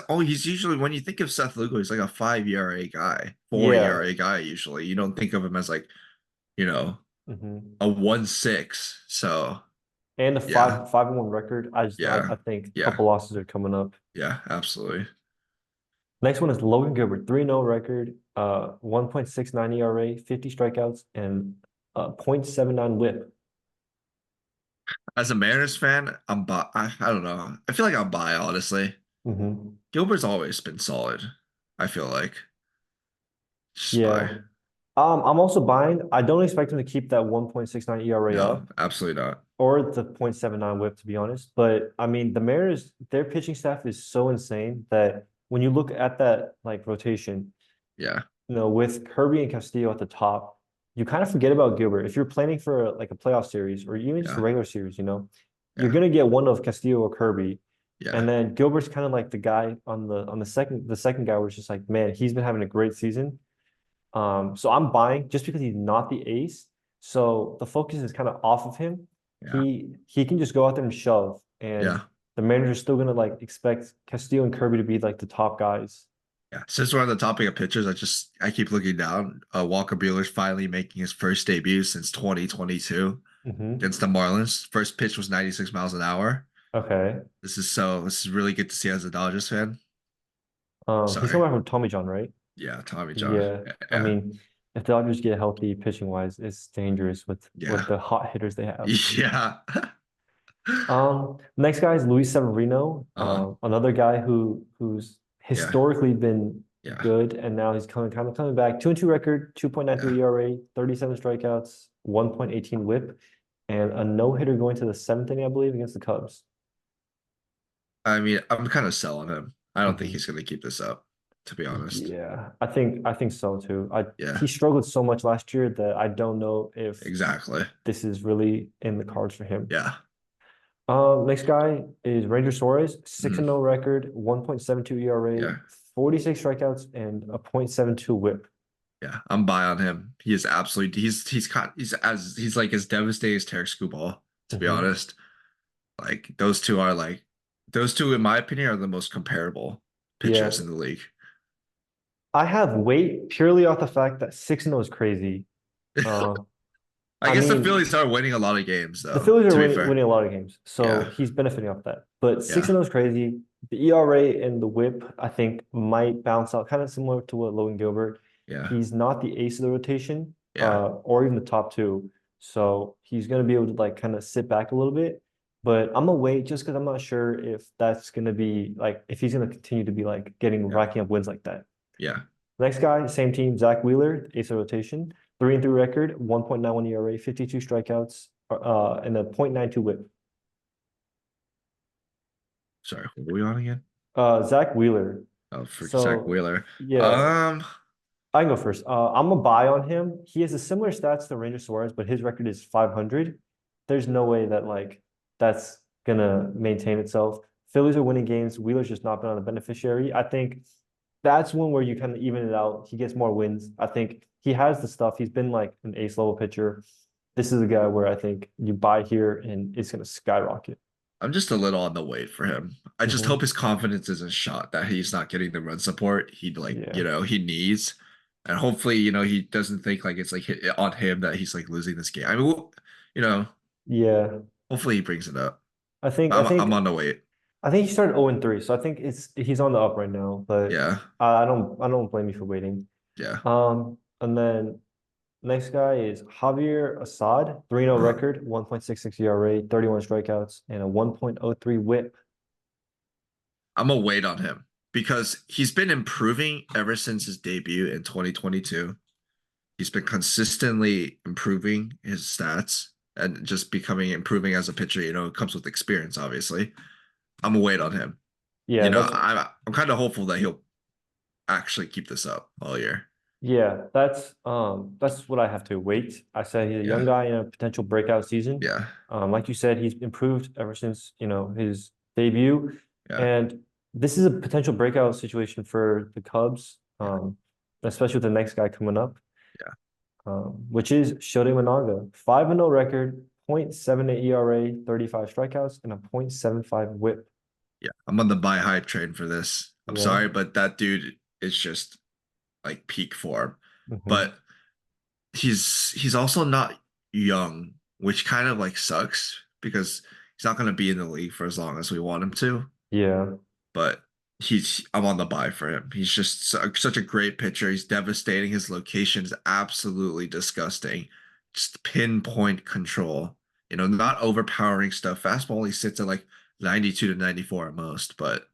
usually when you think of Seth Lugo, he's like a 5 ERA guy, 4 ERA yeah. guy usually. You don't think of him as like, you know, Hmm. a 1.6. So And the yeah, 5-1 record. I yeah, think a yeah, couple losses are coming up. yeah, absolutely. Next one is Logan Gilbert, 3-0 record, 1.69 ERA, 50 strikeouts, and .79 WHIP. As a Mariners fan, I don't know. I feel like I'm bi, honestly. Hmm. Gilbert's always been solid. I feel like just Yeah. by I'm also buying. I don't expect him to keep that 1.69 ERA no, up absolutely not. or the .79 WHIP, to be honest. But I mean, the Mariners, their pitching staff is so insane that when you look at that like rotation, Yeah, with Kirby and Castillo at the top, you kind of forget about Gilbert. If you're planning for like a playoff series or even just a yeah, regular series, you're yeah, gonna get one of Castillo or Kirby, yeah. and then Gilbert's kind of like the guy on the second guy was just like, man, he's been having a great season. So I'm buying just because he's not the ace. So the focus is kind of off of him. Yeah. He can just go out there and shove, and Yeah. the manager's still gonna like expect Castillo and Kirby to be like the top guys. Yeah. Since we're on the topic of pitchers, I keep looking down. Walker Buehler's finally making his first debut since 2022 Hmm. against the Marlins. First pitch was 96 miles an hour. Okay. This is really good to see as a Dodgers fan. He's Sorry. coming back from Tommy John, right? Yeah, Tommy John. Yeah. Yeah. I Yeah. mean, if the Dodgers get healthy pitching wise, it's dangerous with Yeah. the hot hitters they have. Yeah. Next guy is Luis Severino, Uh, another guy who's yeah, historically been yeah, good, and now he's coming back. 2-2 record, yeah. 2.93 ERA, 37 strikeouts, 1.18 WHIP, and a no hitter going to the seventh inning, I believe, against the Cubs. I mean, I'm kind of selling him. I don't think Mhm. he's gonna keep this up, to be honest. Yeah, I think so too. Yeah, He struggled so much last year that I don't know if exactly. this is really in the cards for him. Yeah. Next guy is Ranger Suarez, 6 Mhm. and 0 record, 1.72 ERA, Yeah. 46 strikeouts, and a .72 WHIP. Yeah. I'm buy on him. He is absolutely he's like as devastating as Tarek Skubal, to be Mhm. honest. Like those two, in my opinion, are the most comparable Yeah, pitchers in the league. I have weight purely off the fact that 6 and 0 is crazy. Uh, I I guess the mean, Phillies are winning a lot of games the though, Phillies are to be fair. winning a lot of games, so Yeah. he's benefiting off that. But 6 Yeah. and 0 is crazy. The ERA and the WHIP, I think, might bounce out, kind of similar to what Logan Gilbert. Yeah. He's not the ace of the rotation, Yeah. or even the top two. So he's gonna be able to like kind of sit back a little bit. But I'm gonna wait just because I'm not sure if that's gonna be like if he's gonna continue to be like getting Yeah. racking up wins like that. Yeah. Next guy, same team, Zach Wheeler, ace of rotation, 3-3 record, 1.91 ERA, 52 strikeouts, and a .92 WHIP. Sorry, what were we on again? Zach Wheeler. Oh, for Zach So Wheeler. yeah, Um, I can go first. I'm a buy on him. He has a similar stats to Ranger Suarez, but his record is 500. There's no way that like that's gonna maintain itself. Phillies are winning games. Wheeler's just not been on a beneficiary. I think that's one where you kind of even it out. He gets more wins. I think he has the stuff. He's been like an ace level pitcher. This is a guy where I think you buy here and it's gonna skyrocket. I'm just a little on the wait for him. I just hope Hmm. his confidence isn't shot that he's not getting the run support Yeah. he needs. And hopefully, he doesn't think like it's like on him that he's like losing this game. I mean, you know, Yeah. hopefully he brings it up. I think I I'm think on the wait. I think he started 0-3, so I think he's on the up right now, but Yeah. I don't blame you for waiting. Yeah. And then next guy is Javier Assad, 3-0 Uh, record, 1.66 ERA, 31 strikeouts, and a 1.03 WHIP. I'm gonna wait on him because he's been improving ever since his debut in 2022. He's been consistently improving his stats and just becoming improving as a pitcher. It comes with experience, obviously. I'm gonna wait on him. Yeah, that's I'm kind of hopeful that he'll actually keep this up all year. yeah, that's what I have to wait. I said he's a young Yeah, guy in a potential breakout season. yeah, Like you said, he's improved ever since, his debut. yeah, And this is a potential breakout situation for the Cubs, yeah, especially with the next guy coming up, yeah, which is Shota Imanaga. 5-0 record, .78 ERA, 35 strikeouts, and a .75 WHIP. yeah. I'm on the buy high train for this. I'm Yeah. sorry, but that dude is just like peak form. Hmm. But he's also not young, which kind of like sucks because he's not gonna be in the league for as long as we want him to. Yeah. But I'm on the buy for him. He's just such a great pitcher. He's devastating. His location is absolutely disgusting. Just pinpoint control. Not overpowering stuff. Fastball only sits at like 92 to 94 at most, but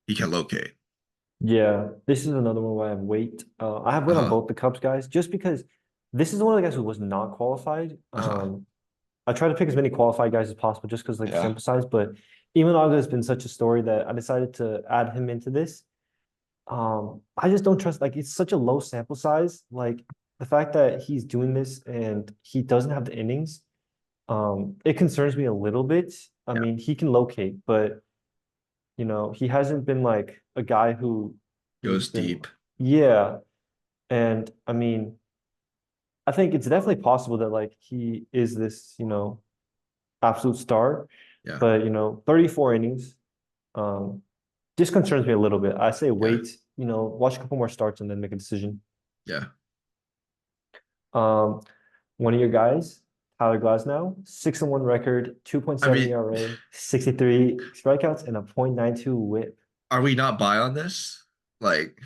he can locate. Yeah, this is another one where I have weight. I have weight on Uh-huh. both the Cubs guys, just because this is one of the guys who was not qualified. Uh-huh. I try to pick as many qualified guys as possible, just because like the Yeah. sample size. But Imanaga has been such a story that I decided to add him into this. I just don't trust. Like it's such a low sample size. Like the fact that he's doing this and he doesn't have the innings, it concerns me a little bit. I Yeah. mean, he can locate, but he hasn't been like a guy who's Goes been, deep. yeah. And I mean, I think it's definitely possible that like he is this, absolute star, Yeah. but 34 innings, um, just concerns me a little bit. I say Yeah. wait, watch a couple more starts and then make a decision. Yeah. Um, one of your guys, Tyler Glasnow, 6-1 record, I 2.7 mean, ERA, 63 strikeouts, and a .92 WHIP. are we not buy on this? Like,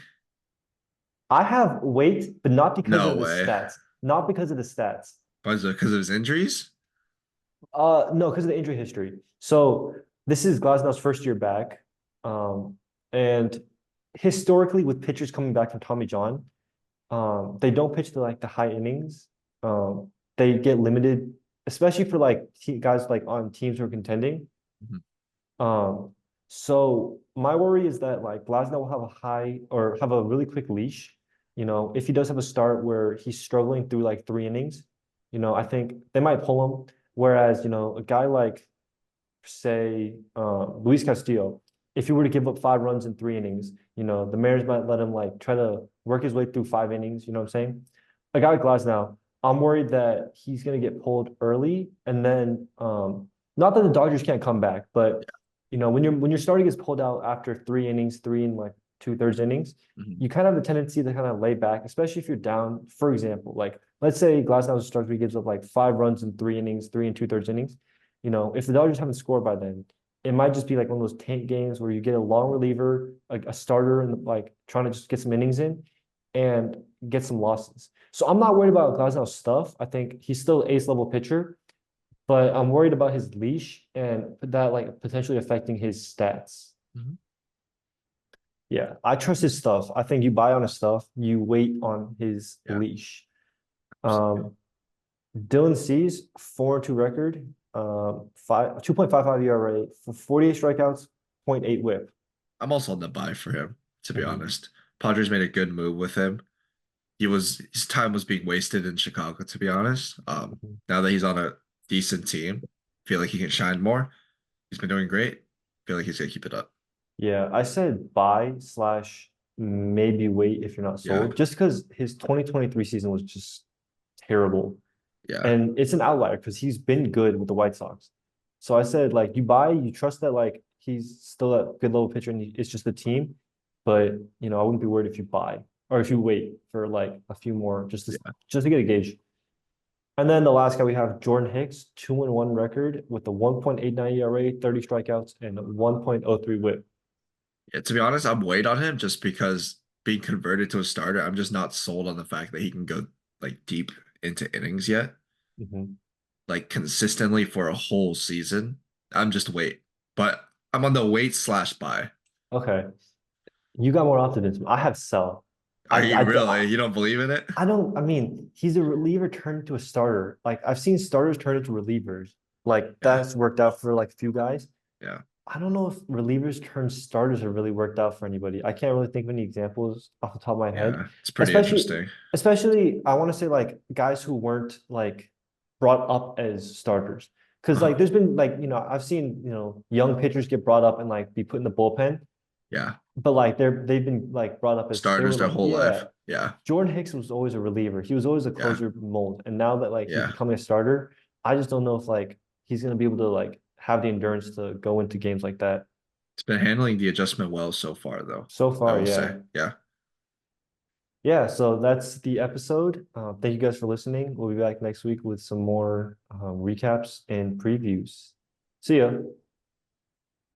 I have weight, but not because no of the way. stats. Not because of the stats. Because of his injuries? No, because of the injury history. So this is Glasnow's first year back. And historically with pitchers coming back from Tommy John, they don't pitch to like the high innings. They get limited, especially for like guys like on teams who are contending. Mhm. Um, so my worry is that like Glasnow will have a high or have a really quick leash. You know, if he does have a start where he's struggling through like 3 innings, I think they might pull him. Whereas, a guy like say Luis Castillo, if he were to give up 5 runs in 3 innings, the Mariners might let him like try to work his way through 5 innings. You know what I'm saying? A guy like Glasnow, I'm worried that he's gonna get pulled early, and then not that the Dodgers can't come back, but when your starter gets pulled out after 3 innings, three and like 2/3 innings, Mhm. you kind of have the tendency to kind of lay back, especially if you're down. For example, like let's say Glasnow's starts where he gives up like 5 runs in 3 innings, 3 and 2/3 innings. If the Dodgers haven't scored by then, it might just be like one of those tank games where you get a long reliever, like a starter, and like trying to just get some innings in and get some losses. So I'm not worried about Glasnow's stuff. I think he's still ace level pitcher, but I'm worried about his leash and that like potentially affecting his stats. Mhm. Yeah, I trust his stuff. I think you buy on his stuff, you wait on his Yeah, leash. absolutely. Um, Dylan Cease, 4-2 record, 2.55 ERA for 48 strikeouts, zero point 0.8 whip. I'm also on the buy for him, to be Mhm, honest. Padres made a good move with him. His time was being wasted in Chicago, to be honest. mhm. Now that he's on a decent team, I feel like he can shine more. He's been doing great. I feel like he's gonna keep it up. Yeah, I said buy slash maybe wait if you're not Yeah, sold, just because his 2023 season was just terrible. yeah, And it's an outlier because he's been good with the White Sox. So I said, like, you buy, you trust that, like, he's still a good level pitcher and it's just the team. But, I wouldn't be worried if you buy or if you wait for like a few more yeah. just to get a gauge. And then the last guy we have Jordan Hicks, 2-1 record with a 1.89 ERA, 30 strikeouts, and a 1.03 whip. Yeah, to be honest, I'm weighed on him just because being converted to a starter, I'm just not sold on the fact that he can go like deep into innings yet, Mhm. like consistently for a whole season. I'm just wait, but I'm on the wait slash buy. Okay. You got more optimism. I have sell. I, Are you I, really? You don't believe in it? I don't, I mean, he's a reliever turned into a starter. Like I've seen starters turn into relievers. Like Yeah, that's worked out for like a few guys. yeah, I don't know if relievers turn starters have really worked out for anybody. I can't really think of any examples off the top of my head. yeah. It's pretty Especially, interesting. especially I want to say like guys who weren't like brought up as starters. Because Uh-huh. like there's been like, I've seen, young pitchers get brought up and like be put in the bullpen, Yeah, but like they've been like brought up as they were starters their like, whole yeah, life. Yeah, Jordan Hicks was always a reliever. He was always a yeah, closer mold. And now that like he's yeah. becoming a starter, I just don't know if like he's gonna be able to like have the endurance to go into games like that. It's been handling the adjustment well so far, though. So I far, will yeah. say, yeah. Yeah, so that's the episode. Thank you guys for listening. We'll be back next week with some more recaps and previews. See ya.